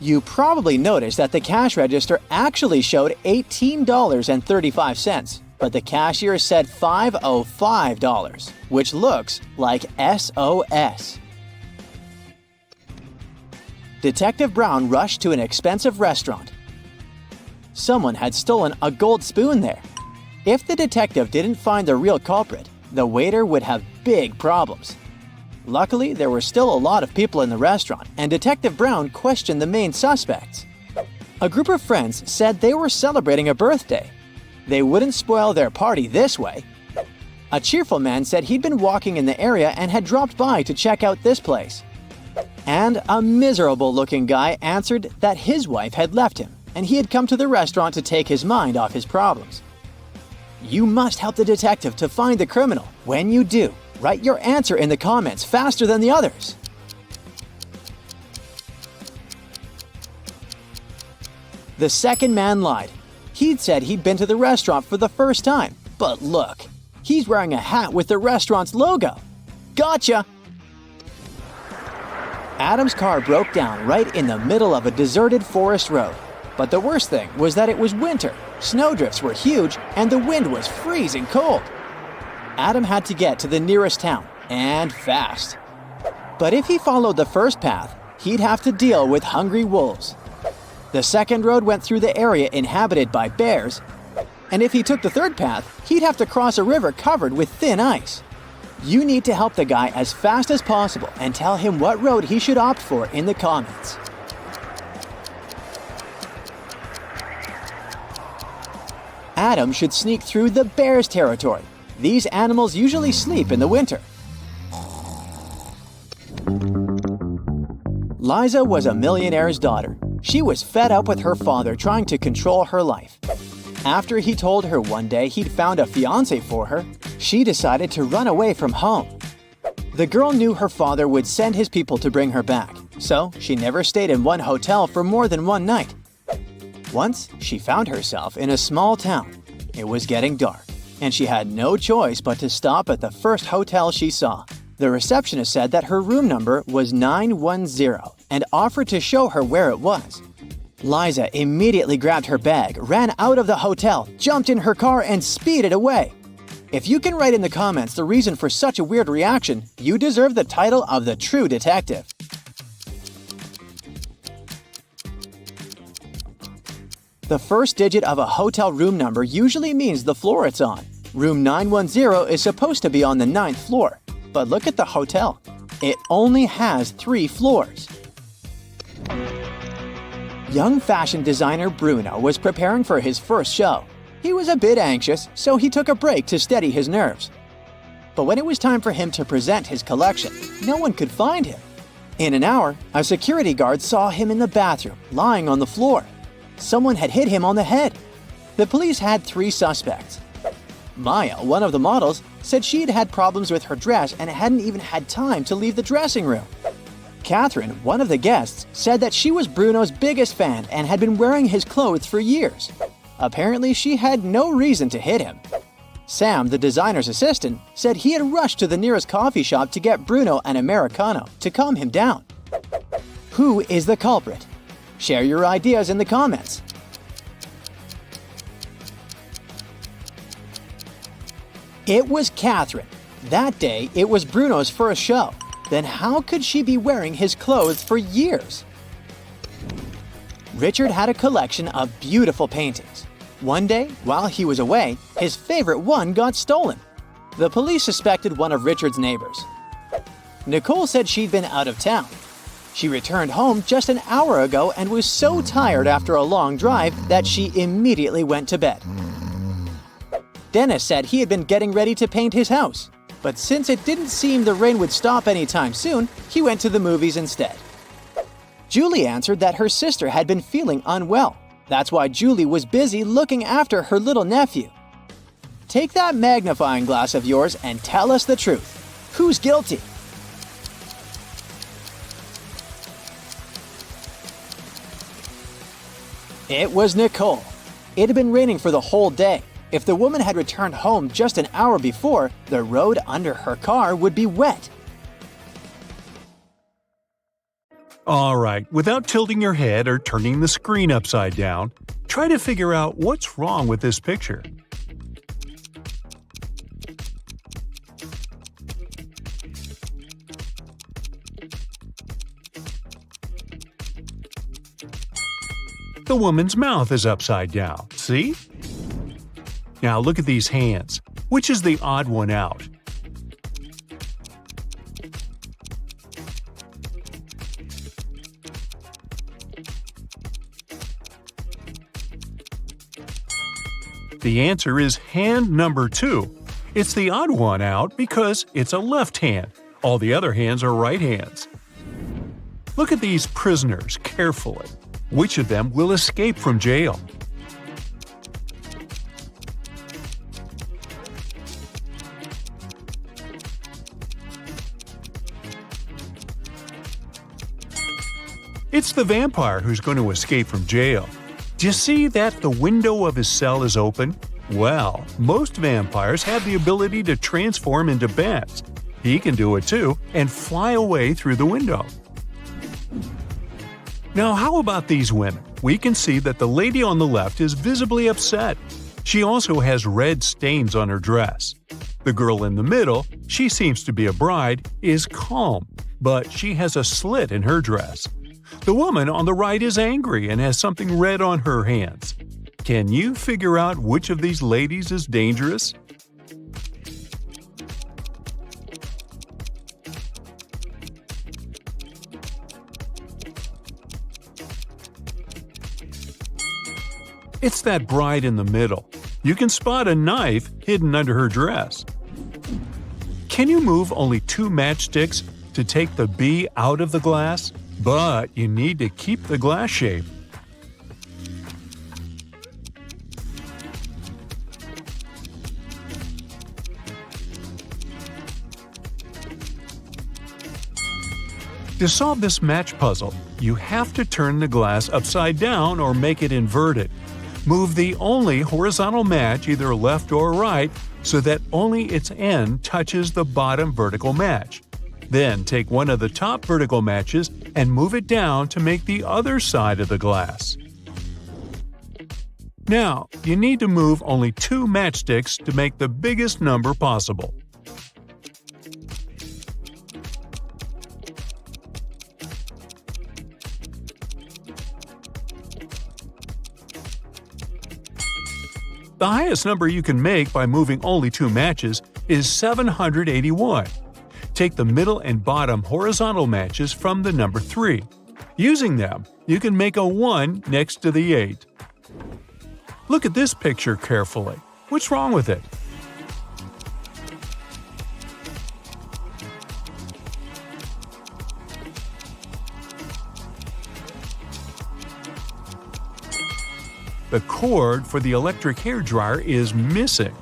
You probably noticed that the cash register actually showed $18.35, but the cashier said $505, which looks like SOS. Detective Brown rushed to an expensive restaurant. Someone had stolen a gold spoon there. If the detective didn't find the real culprit, the waiter would have big problems. Luckily, there were still a lot of people in the restaurant, and Detective Brown questioned the main suspects. A group of friends said they were celebrating a birthday. They wouldn't spoil their party this way. A cheerful man said he'd been walking in the area and had dropped by to check out this place. And a miserable-looking guy answered that his wife had left him and he had come to the restaurant to take his mind off his problems. You must help the detective to find the criminal. When you do, write your answer in the comments faster than the others. The second man lied. He'd said he'd been to the restaurant for the first time, but look, he's wearing a hat with the restaurant's logo. Gotcha! Adam's car broke down right in the middle of a deserted forest road. But the worst thing was that it was winter, snowdrifts were huge, and the wind was freezing cold. Adam had to get to the nearest town, and fast. But if he followed the first path, he'd have to deal with hungry wolves. The second road went through the area inhabited by bears, and if he took the third path, he'd have to cross a river covered with thin ice. You need to help the guy as fast as possible and tell him what road he should opt for in the comments. Adam should sneak through the bear's territory. These animals usually sleep in the winter. Liza was a millionaire's daughter. She was fed up with her father trying to control her life. After he told her one day he'd found a fiancé for her, she decided to run away from home. The girl knew her father would send his people to bring her back, so she never stayed in one hotel for more than one night. Once, she found herself in a small town. It was getting dark, and she had no choice but to stop at the first hotel she saw. The receptionist said that her room number was 910 and offered to show her where it was. Liza immediately grabbed her bag, ran out of the hotel, jumped in her car, and speeded away. If you can write in the comments the reason for such a weird reaction, you deserve the title of the true detective. The first digit of a hotel room number usually means the floor it's on. Room 910 is supposed to be on the 9th floor, but look at the hotel. It only has 3 floors. Young fashion designer Bruno was preparing for his first show. He was a bit anxious, so he took a break to steady his nerves. But when it was time for him to present his collection, no one could find him. In an hour, a security guard saw him in the bathroom, lying on the floor. Someone had hit him on the head. The police had 3 suspects. Maya, one of the models, said she'd had problems with her dress and hadn't even had time to leave the dressing room. Catherine, one of the guests, said that she was Bruno's biggest fan and had been wearing his clothes for years. Apparently, she had no reason to hit him. Sam, the designer's assistant, said he had rushed to the nearest coffee shop to get Bruno an Americano to calm him down. Who is the culprit? Share your ideas in the comments. It was Catherine. That day, it was Bruno's first show. Then how could she be wearing his clothes for years? Richard had a collection of beautiful paintings. One day, while he was away, his favorite one got stolen. The police suspected one of Richard's neighbors. Nicole said she'd been out of town. She returned home just an hour ago and was so tired after a long drive that she immediately went to bed. Dennis said he had been getting ready to paint his house, but since it didn't seem the rain would stop anytime soon, he went to the movies instead. Julie answered that her sister had been feeling unwell. That's why Julie was busy looking after her little nephew. Take that magnifying glass of yours and tell us the truth. Who's guilty? It was Nicole. It had been raining for the whole day. If the woman had returned home just an hour before, the road under her car would be wet. All right, without tilting your head or turning the screen upside down, try to figure out what's wrong with this picture. The woman's mouth is upside down, see? Now look at these hands. Which is the odd one out? The answer is hand number 2. It's the odd one out because it's a left hand. All the other hands are right hands. Look at these prisoners carefully. Which of them will escape from jail? It's the vampire who's going to escape from jail. Do you see that the window of his cell is open? Well, most vampires have the ability to transform into bats. He can do it too and fly away through the window. Now, how about these women? We can see that the lady on the left is visibly upset. She also has red stains on her dress. The girl in the middle, she seems to be a bride, is calm, but she has a slit in her dress. The woman on the right is angry and has something red on her hands. Can you figure out which of these ladies is dangerous? It's that bride in the middle. You can spot a knife hidden under her dress. Can you move only 2 matchsticks to take the bee out of the glass? But you need to keep the glass shape. To solve this match puzzle, you have to turn the glass upside down or make it inverted. Move the only horizontal match either left or right so that only its end touches the bottom vertical match. Then take one of the top vertical matches and move it down to make the other side of the glass. Now, you need to move only 2 matchsticks to make the biggest number possible. The highest number you can make by moving only 2 matches is 781. Take the middle and bottom horizontal matches from the number 3. Using them, you can make a 1 next to the 8. Look at this picture carefully. What's wrong with it? The cord for the electric hairdryer is missing.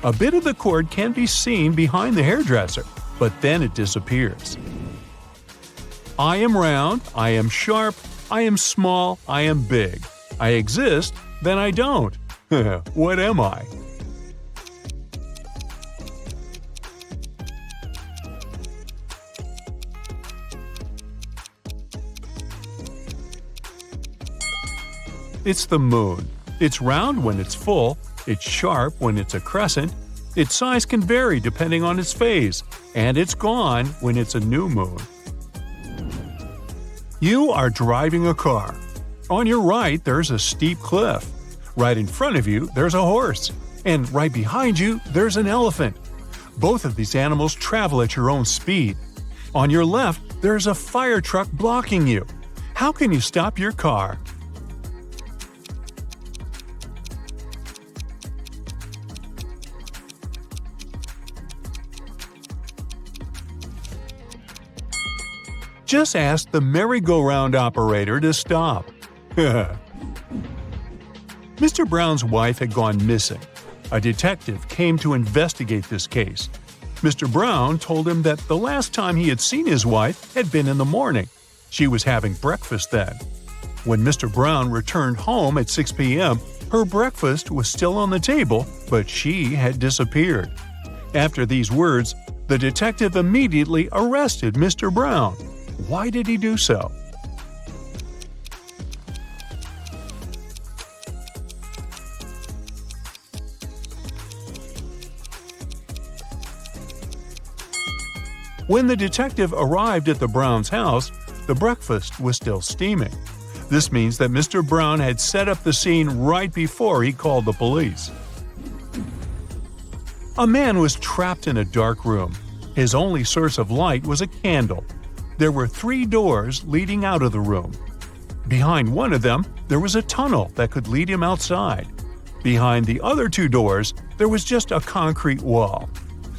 A bit of the cord can be seen behind the hairdresser, but then it disappears. I am round, I am sharp, I am small, I am big. I exist, then I don't. What am I? It's the moon. It's round when it's full, it's sharp when it's a crescent, its size can vary depending on its phase, and it's gone when it's a new moon. You are driving a car. On your right, there's a steep cliff. Right in front of you, there's a horse. And right behind you, there's an elephant. Both of these animals travel at your own speed. On your left, there's a fire truck blocking you. How can you stop your car? Just ask the merry-go-round operator to stop. Mr. Brown's wife had gone missing. A detective came to investigate this case. Mr. Brown told him that the last time he had seen his wife had been in the morning. She was having breakfast then. When Mr. Brown returned home at 6 p.m., her breakfast was still on the table, but she had disappeared. After these words, the detective immediately arrested Mr. Brown. Why did he do so? When the detective arrived at the Browns' house, the breakfast was still steaming. This means that Mr. Brown had set up the scene right before he called the police. A man was trapped in a dark room. His only source of light was a candle. There were 3 doors leading out of the room. Behind one of them, there was a tunnel that could lead him outside. Behind the other 2 doors, there was just a concrete wall.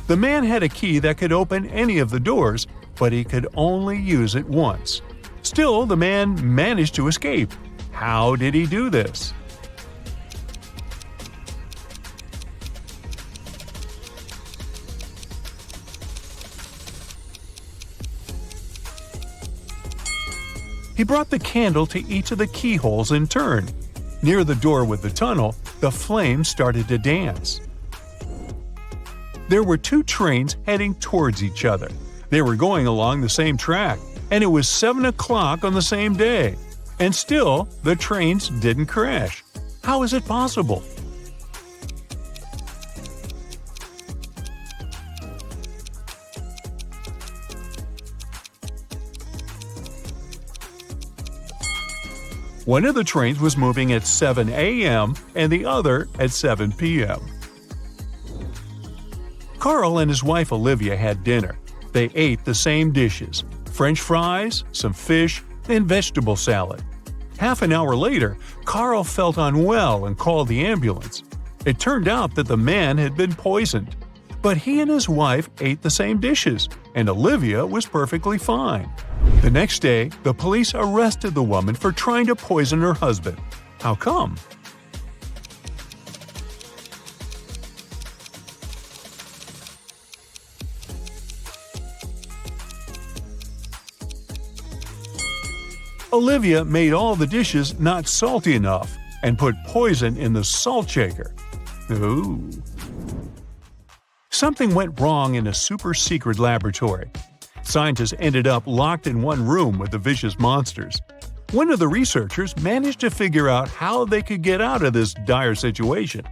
The man had a key that could open any of the doors, but he could only use it once. Still, the man managed to escape. How did he do this? He brought the candle to each of the keyholes in turn. Near the door with the tunnel, the flames started to dance. There were two trains heading towards each other. They were going along the same track, and it was 7 o'clock on the same day. And still, the trains didn't crash. How is it possible? One of the trains was moving at 7 a.m. and the other at 7 p.m. Carl and his wife Olivia had dinner. They ate the same dishes: French fries, some fish, and vegetable salad. Half an hour later, Carl felt unwell and called the ambulance. It turned out that the man had been poisoned. But he and his wife ate the same dishes, and Olivia was perfectly fine. The next day, the police arrested the woman for trying to poison her husband. How come? Olivia made all the dishes not salty enough and put poison in the salt shaker. Ooh. Something went wrong in a super-secret laboratory. Scientists ended up locked in one room with the vicious monsters. One of the researchers managed to figure out how they could get out of this dire situation.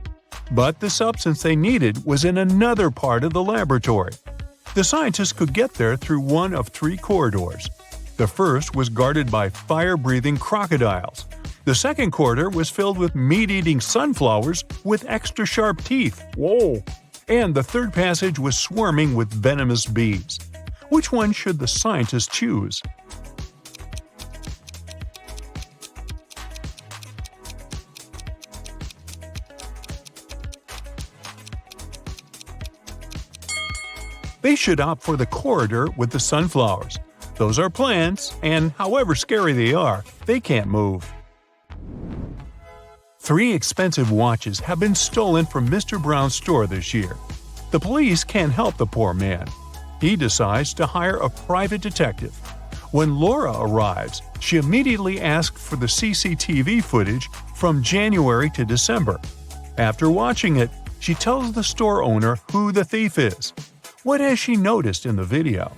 But the substance they needed was in another part of the laboratory. The scientists could get there through one of 3 corridors. The first was guarded by fire-breathing crocodiles. The second corridor was filled with meat-eating sunflowers with extra sharp teeth. Whoa! And the third passage was swarming with venomous bees. Which one should the scientists choose? They should opt for the corridor with the sunflowers. Those are plants, and however scary they are, they can't move. 3 expensive watches have been stolen from Mr. Brown's store this year. The police can't help the poor man. He decides to hire a private detective. When Laura arrives, she immediately asks for the CCTV footage from January to December. After watching it, she tells the store owner who the thief is. What has she noticed in the video?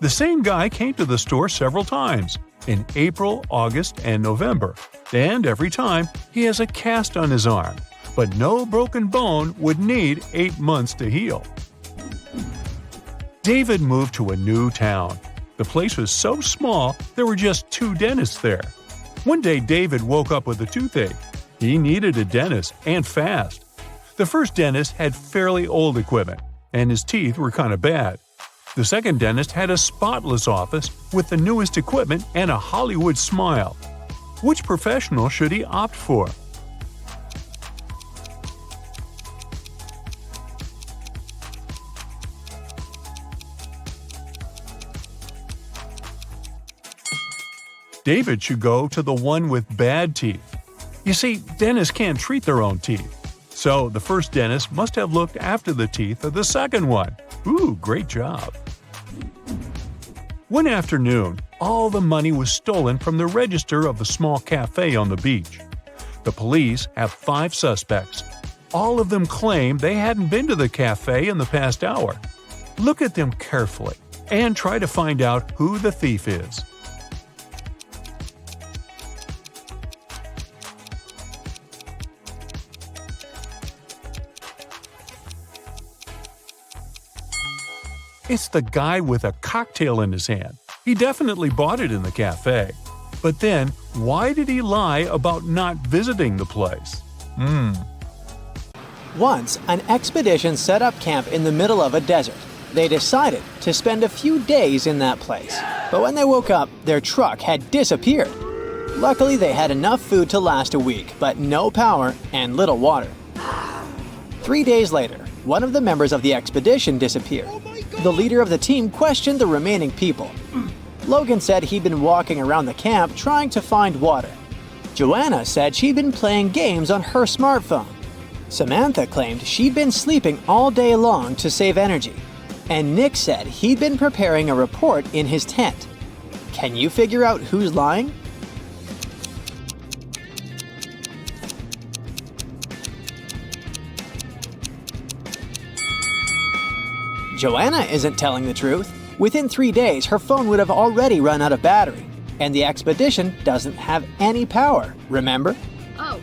The same guy came to the store several times, in April, August, and November, and every time he has a cast on his arm, but no broken bone would need 8 months to heal. David moved to a new town. The place was so small there were just 2 dentists there. One day David woke up with a toothache. He needed a dentist, and fast. The first dentist had fairly old equipment, and his teeth were kind of bad. The second dentist had a spotless office with the newest equipment and a Hollywood smile. Which professional should he opt for? David should go to the one with bad teeth. You see, dentists can't treat their own teeth. So the first dentist must have looked after the teeth of the second one. Ooh, great job. One afternoon, all the money was stolen from the register of the small cafe on the beach. The police have 5 suspects. All of them claim they hadn't been to the cafe in the past hour. Look at them carefully and try to find out who the thief is. It's the guy with a cocktail in his hand. He definitely bought it in the cafe. But then, why did he lie about not visiting the place? Once, an expedition set up camp in the middle of a desert. They decided to spend a few days in that place. But when they woke up, their truck had disappeared. Luckily, they had enough food to last a week, but no power and little water. 3 days later, one of the members of the expedition disappeared. The leader of the team questioned the remaining people. Logan said he'd been walking around the camp trying to find water. Joanna said she'd been playing games on her smartphone. Samantha claimed she'd been sleeping all day long to save energy. And Nick said he'd been preparing a report in his tent. Can you figure out who's lying? Joanna isn't telling the truth. Within 3 days, her phone would have already run out of battery. And the expedition doesn't have any power, remember? Oh.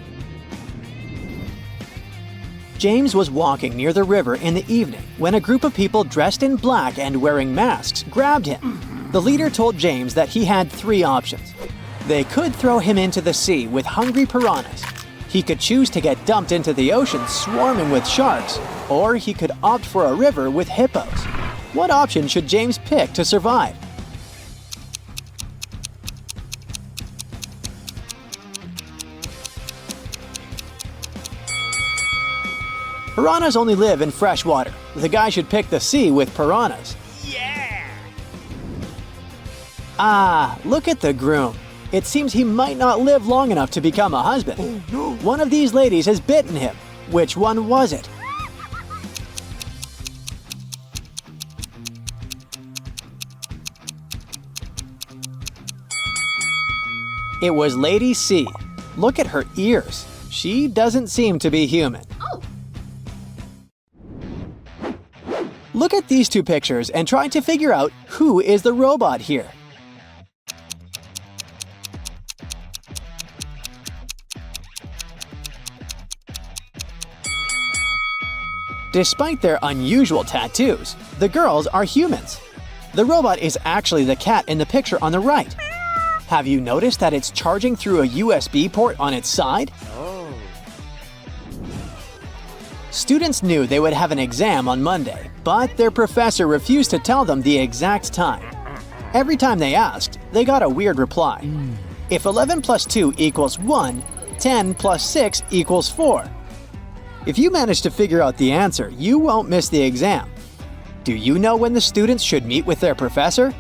James was walking near the river in the evening when a group of people dressed in black and wearing masks grabbed him. The leader told James that he had 3 options. They could throw him into the sea with hungry piranhas. He could choose to get dumped into the ocean swarming with sharks, or he could opt for a river with hippos. What option should James pick to survive? Piranhas only live in fresh water. The guy should pick the sea with piranhas. Yeah! Ah, look at the groom. It seems he might not live long enough to become a husband. Oh, no. One of these ladies has bitten him. Which one was it? It was Lady C. Look at her ears. She doesn't seem to be human. Oh. Look at these 2 pictures and try to figure out who is the robot here. Despite their unusual tattoos, the girls are humans. The robot is actually the cat in the picture on the right. Have you noticed that it's charging through a USB port on its side? Oh. Students knew they would have an exam on Monday, but their professor refused to tell them the exact time. Every time they asked, they got a weird reply. If 11 plus 2 equals 1, 10 plus 6 equals 4. If you manage to figure out the answer, you won't miss the exam. Do you know when the students should meet with their professor?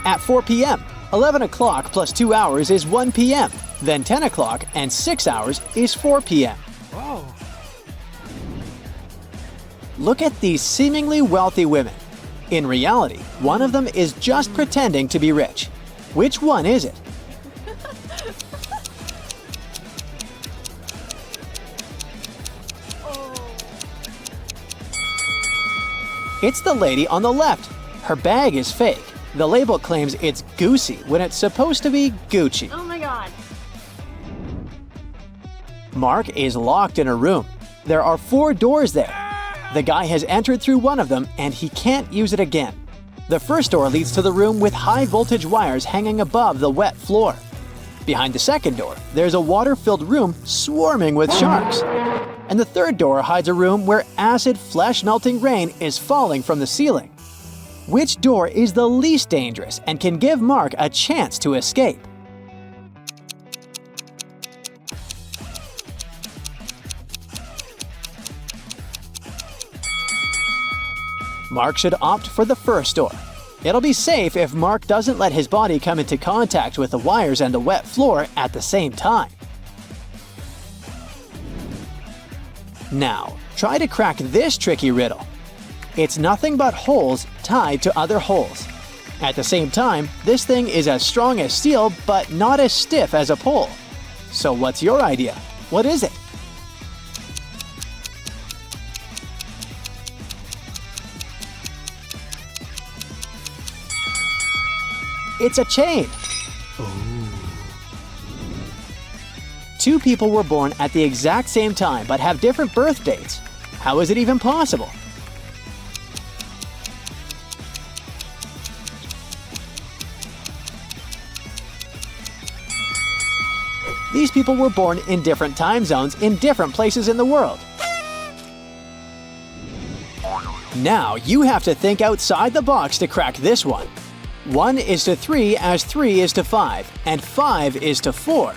At 4 p.m. 11 o'clock plus 2 hours is 1 p.m. Then 10 o'clock and 6 hours is 4 p.m. Oh. Look at these seemingly wealthy women. In reality, one of them is just pretending to be rich. Which one is it? It's the lady on the left. Her bag is fake. The label claims it's Goosey when it's supposed to be Gucci. Oh my god. Mark is locked in a room. There are 4 doors there. The guy has entered through one of them and he can't use it again. The first door leads to the room with high voltage wires hanging above the wet floor. Behind the second door, there's a water-filled room swarming with sharks. And the third door hides a room where acid flesh-melting rain is falling from the ceiling. Which door is the least dangerous and can give Mark a chance to escape? Mark should opt for the first door. It'll be safe if Mark doesn't let his body come into contact with the wires and the wet floor at the same time. Now, try to crack this tricky riddle. It's nothing but holes tied to other holes. At the same time, this thing is as strong as steel but not as stiff as a pole. So what's your idea? What is it? It's a chain. Ooh. 2 people were born at the exact same time but have different birth dates. How is it even possible? These people were born in different time zones in different places in the world. Now you have to think outside the box to crack this one. 1 is to 3 as 3 is to 5, and 5 is to 4.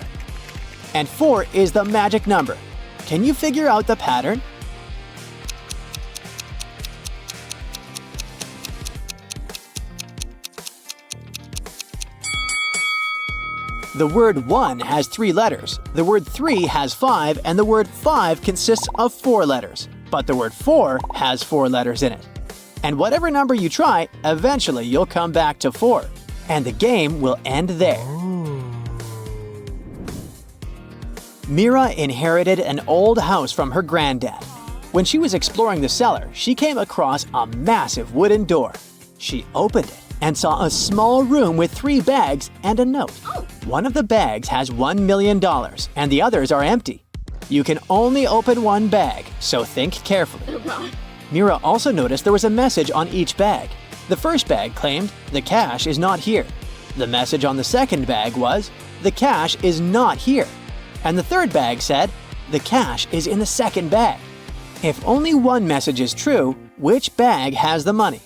And 4 is the magic number. Can you figure out the pattern? The word 1 has 3 letters, the word 3 has 5, and the word 5 consists of 4 letters. But the word 4 has 4 letters in it. And whatever number you try, eventually you'll come back to 4. And the game will end there. Mira inherited an old house from her granddad. When she was exploring the cellar, she came across a massive wooden door. She opened it and saw a small room with 3 bags and a note. One of the bags has $1 million and the others are empty. You can only open one bag, so think carefully. Mira also noticed there was a message on each bag. The first bag claimed, "The cash is not here." The message on the second bag was, "The cash is not here." And the third bag said, "The cash is in the second bag." If only one message is true, which bag has the money?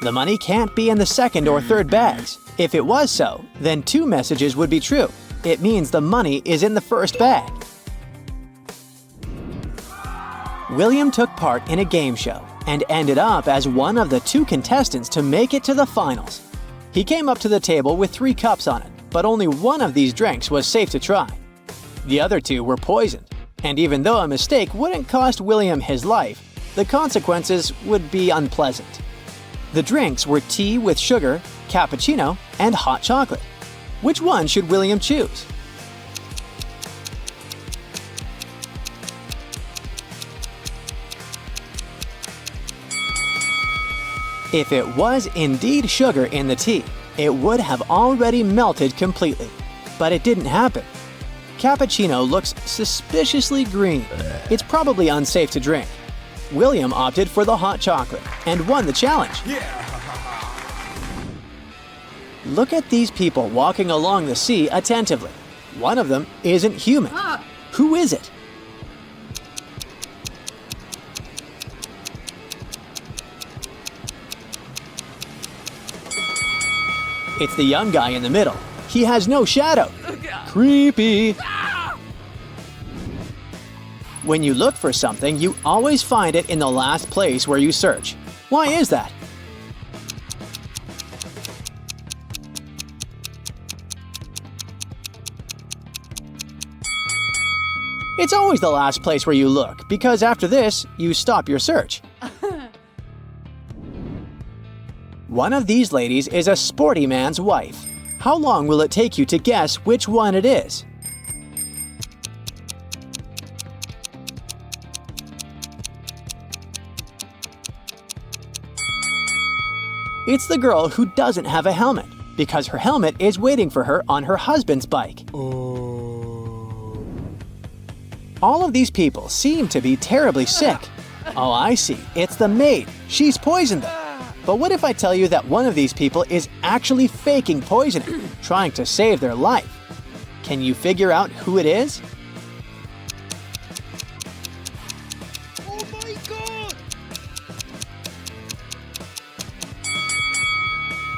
The money can't be in the second or third bags. If it was so, then 2 messages would be true. It means the money is in the first bag. William took part in a game show and ended up as one of the 2 contestants to make it to the finals. He came up to the table with 3 cups on it, but only one of these drinks was safe to try. The other 2 were poisoned, and even though a mistake wouldn't cost William his life, the consequences would be unpleasant. The drinks were tea with sugar, cappuccino, and hot chocolate. Which one should William choose? If it was indeed sugar in the tea, it would have already melted completely. But it didn't happen. Cappuccino looks suspiciously green. It's probably unsafe to drink. William opted for the hot chocolate and won the challenge. Look at these people walking along the sea attentively. One of them isn't human. Who is it? It's the young guy in the middle. He has no shadow. Creepy. When you look for something, you always find it in the last place where you search. Why is that? It's always the last place where you look, because after this, you stop your search. One of these ladies is a sporty man's wife. How long will it take you to guess which one it is? It's the girl who doesn't have a helmet, because her helmet is waiting for her on her husband's bike. All of these people seem to be terribly sick. Oh, I see. It's the maid. She's poisoned them. But what if I tell you that one of these people is actually faking poisoning, trying to save their life? Can you figure out who it is? Oh my god!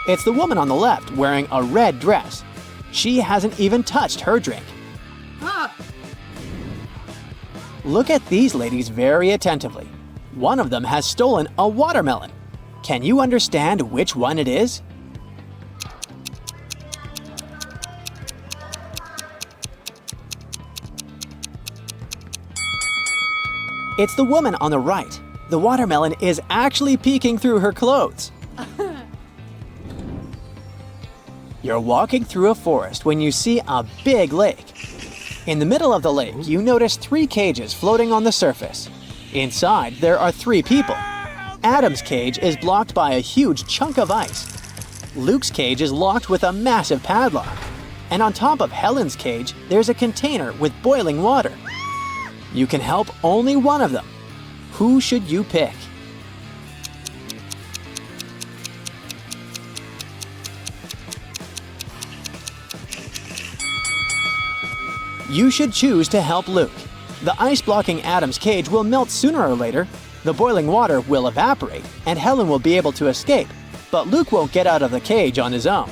It's the woman on the left wearing a red dress. She hasn't even touched her drink. Look at these ladies very attentively. One of them has stolen a watermelon. Can you understand which one it is? It's the woman on the right. The watermelon is actually peeking through her clothes. You're walking through a forest when you see a big lake. In the middle of the lake, you notice 3 cages floating on the surface. Inside, there are 3 people. Adam's cage is blocked by a huge chunk of ice. Luke's cage is locked with a massive padlock. And on top of Helen's cage, there's a container with boiling water. You can help only one of them. Who should you pick? You should choose to help Luke. The ice-blocking Adam's cage will melt sooner or later, the boiling water will evaporate, and Helen will be able to escape, but Luke won't get out of the cage on his own.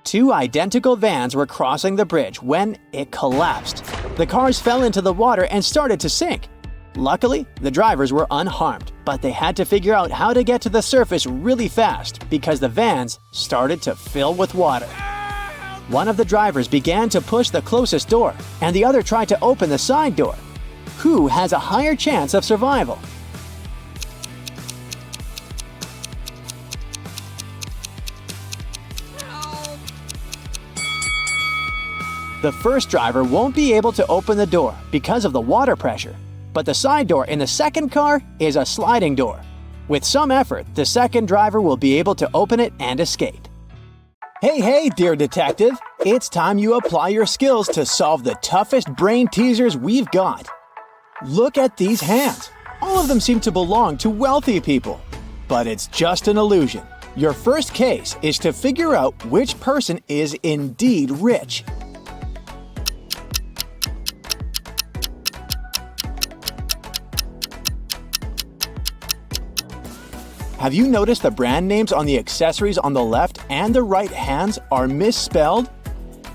Two identical vans were crossing the bridge when it collapsed. The cars fell into the water and started to sink. Luckily, the drivers were unharmed, but they had to figure out how to get to the surface really fast because the vans started to fill with water. One of the drivers began to push the closest door, and the other tried to open the side door. Who has a higher chance of survival? The first driver won't be able to open the door because of the water pressure, but the side door in the second car is a sliding door. With some effort, the second driver will be able to open it and escape. Hey, dear detective! It's time you apply your skills to solve the toughest brain teasers we've got. Look at these hands. All of them seem to belong to wealthy people. But it's just an illusion. Your first case is to figure out which person is indeed rich. Have you noticed the brand names on the accessories on the left and the right hands are misspelled?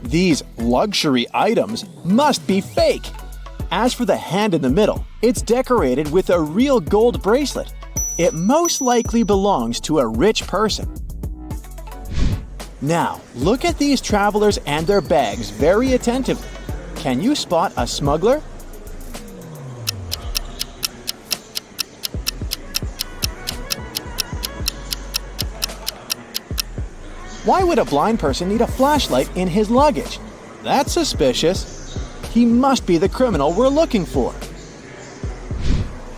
These luxury items must be fake. As for the hand in the middle, it's decorated with a real gold bracelet. It most likely belongs to a rich person. Now, look at these travelers and their bags very attentively. Can you spot a smuggler? Why would a blind person need a flashlight in his luggage? That's suspicious. He must be the criminal we're looking for.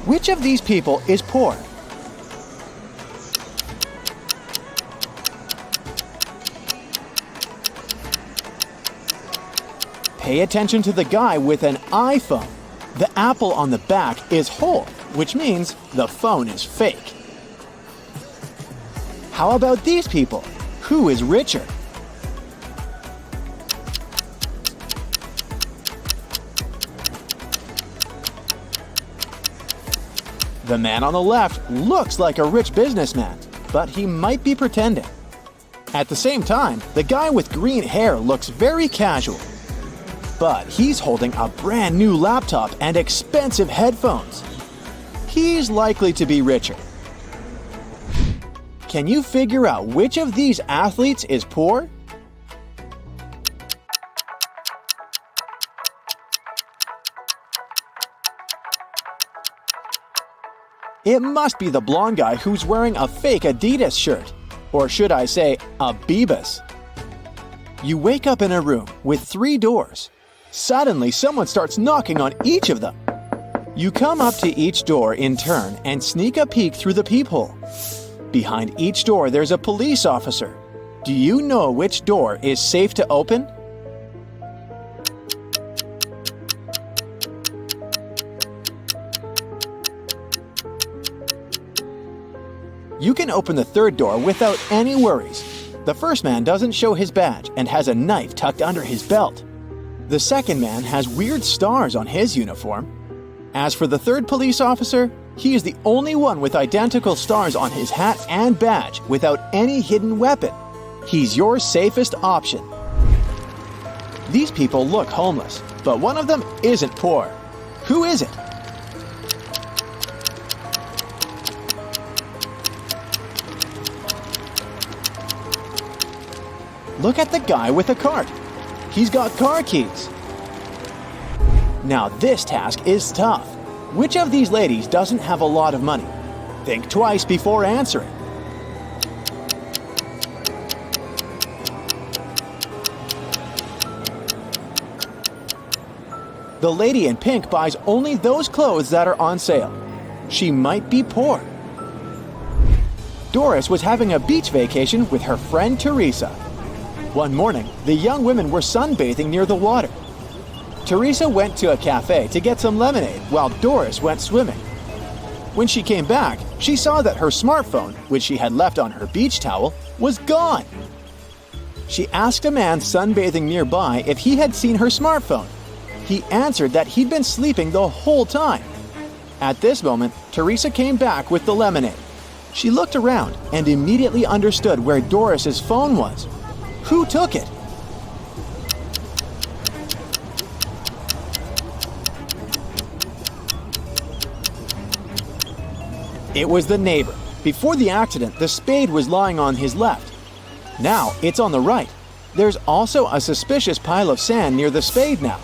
Which of these people is poor? Pay attention to the guy with an iPhone. The apple on the back is whole, which means the phone is fake. How about these people? Who is richer? The man on the left looks like a rich businessman, but he might be pretending. At the same time, the guy with green hair looks very casual. But he's holding a brand new laptop and expensive headphones. He's likely to be richer. Can you figure out which of these athletes is poor? It must be the blonde guy who's wearing a fake Adidas shirt. Or should I say, a Bebas. You wake up in a room with 3 doors. Suddenly, someone starts knocking on each of them. You come up to each door in turn and sneak a peek through the peephole. Behind each door, there's a police officer. Do you know which door is safe to open? You can open the third door without any worries. The first man doesn't show his badge and has a knife tucked under his belt. The second man has weird stars on his uniform. As for the third police officer, he is the only one with identical stars on his hat and badge without any hidden weapon. He's your safest option. These people look homeless, but one of them isn't poor. Who is it? Look at the guy with the cart. He's got car keys. Now this task is tough. Which of these ladies doesn't have a lot of money? Think twice before answering. The lady in pink buys only those clothes that are on sale. She might be poor. Doris was having a beach vacation with her friend Teresa. One morning, the young women were sunbathing near the water. Teresa went to a cafe to get some lemonade while Doris went swimming. When she came back, she saw that her smartphone, which she had left on her beach towel, was gone. She asked a man sunbathing nearby if he had seen her smartphone, He answered that he'd been sleeping the whole time. At this moment, Teresa came back with the lemonade. She looked around and immediately understood where Doris's phone was. Who took it? It was the neighbor. Before the accident, the spade was lying on his left. Now it's on the right. There's also a suspicious pile of sand near the spade now.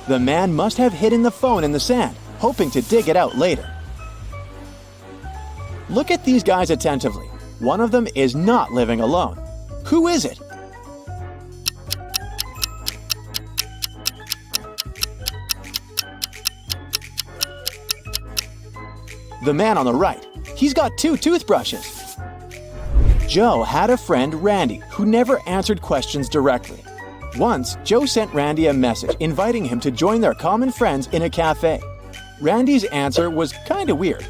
The man must have hidden the phone in the sand, hoping to dig it out later. Look at these guys attentively. One of them is not living alone. Who is it? The man on the right. He's got 2 toothbrushes. Joe had a friend, Randy, who never answered questions directly. Once, Joe sent Randy a message inviting him to join their common friends in a cafe. Randy's answer was kinda weird.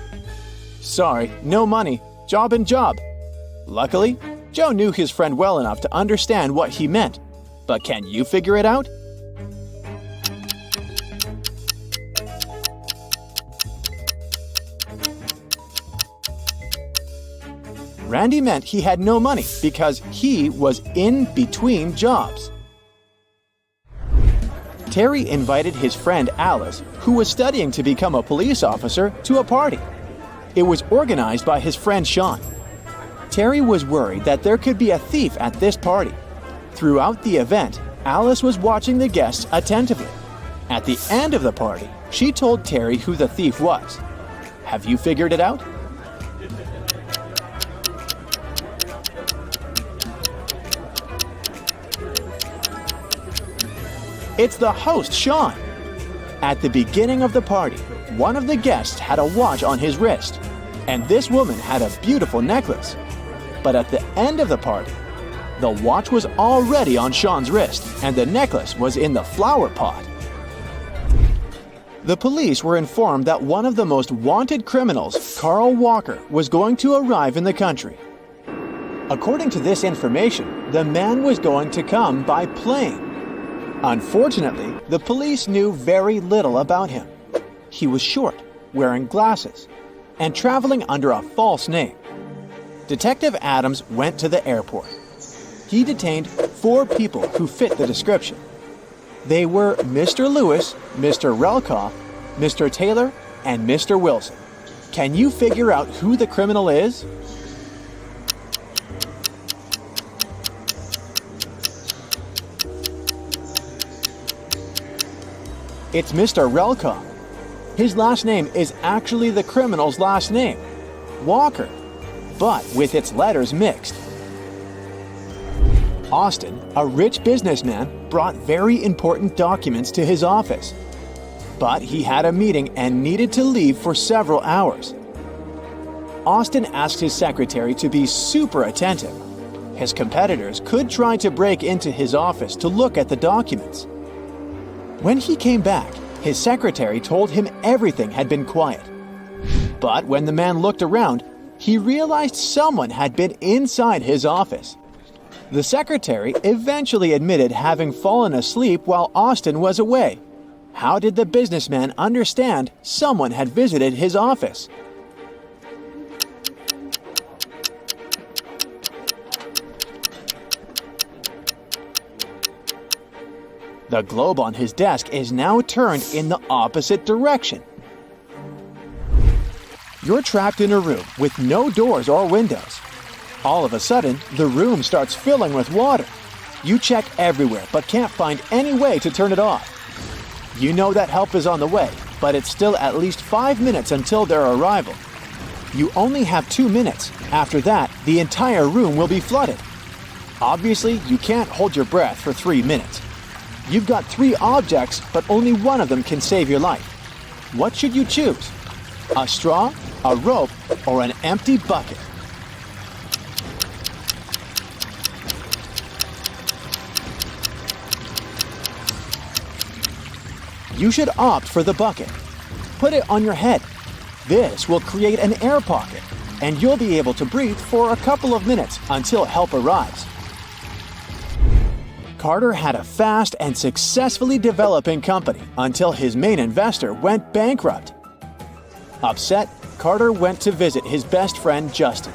Sorry, no money, job and job. Luckily, Joe knew his friend well enough to understand what he meant. But can you figure it out? Randy meant he had no money because he was in between jobs. Terry invited his friend Alice, who was studying to become a police officer, to a party. It was organized by his friend Sean. Terry was worried that there could be a thief at this party. Throughout the event, Alice was watching the guests attentively. At the end of the party, she told Terry who the thief was. Have you figured it out? It's the host, Sean. At the beginning of the party, one of the guests had a watch on his wrist, and this woman had a beautiful necklace. But at the end of the party, the watch was already on Sean's wrist, and the necklace was in the flower pot. The police were informed that one of the most wanted criminals, Carl Walker, was going to arrive in the country. According to this information, the man was going to come by plane. Unfortunately, the police knew very little about him. He was short, wearing glasses, and traveling under a false name. Detective Adams went to the airport. He detained 4 people who fit the description. They were Mr. Lewis, Mr. Relkoff, Mr. Taylor, and Mr. Wilson. Can you figure out who the criminal is? It's Mr. Relkoff. His last name is actually the criminal's last name, Walker, but with its letters mixed. Austin, a rich businessman, brought very important documents to his office. But he had a meeting and needed to leave for several hours. Austin asked his secretary to be super attentive. His competitors could try to break into his office to look at the documents. When he came back, his secretary told him everything had been quiet. But when the man looked around, he realized someone had been inside his office. The secretary eventually admitted having fallen asleep while Austin was away. How did the businessman understand someone had visited his office? The globe on his desk is now turned in the opposite direction. You're trapped in a room with no doors or windows. All of a sudden, the room starts filling with water. You check everywhere but can't find any way to turn it off. You know that help is on the way, but it's still at least 5 minutes until their arrival. You only have 2 minutes. After that, the entire room will be flooded. Obviously, you can't hold your breath for 3 minutes. You've got 3 objects, but only one of them can save your life. What should you choose? A straw, a rope, or an empty bucket? You should opt for the bucket. Put it on your head. This will create an air pocket, and you'll be able to breathe for a couple of minutes until help arrives. Carter had a fast and successfully developing company until his main investor went bankrupt. Upset, Carter went to visit his best friend Justin,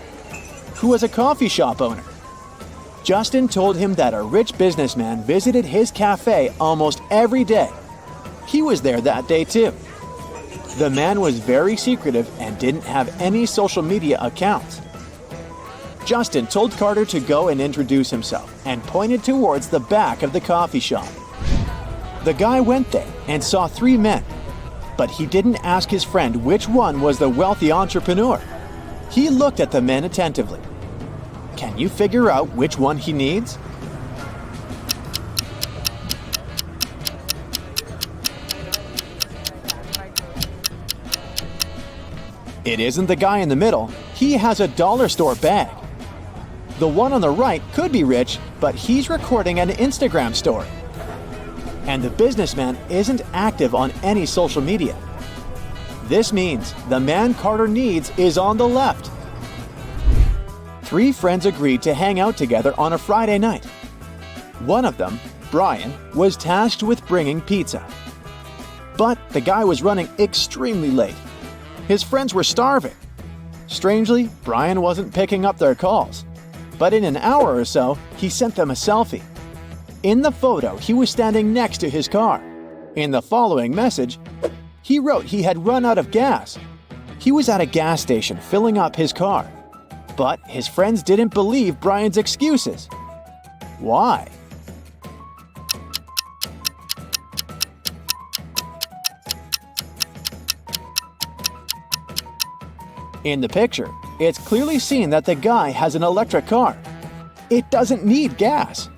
who was a coffee shop owner. Justin told him that a rich businessman visited his cafe almost every day. He was there that day too. The man was very secretive and didn't have any social media accounts. Justin told Carter to go and introduce himself and pointed towards the back of the coffee shop. The guy went there and saw 3 men, but he didn't ask his friend which one was the wealthy entrepreneur. He looked at the men attentively. Can you figure out which one he needs? It isn't the guy in the middle. He has a dollar store bag. The one on the right could be rich, but he's recording an Instagram story. And the businessman isn't active on any social media. This means the man Carter needs is on the left. 3 friends agreed to hang out together on a Friday night. One of them, Brian, was tasked with bringing pizza. But the guy was running extremely late. His friends were starving. Strangely, Brian wasn't picking up their calls. But in an hour or so, he sent them a selfie. In the photo, he was standing next to his car. In the following message, he wrote he had run out of gas. He was at a gas station filling up his car. But his friends didn't believe Brian's excuses. Why? In the picture, it's clearly seen that the guy has an electric car. It doesn't need gas.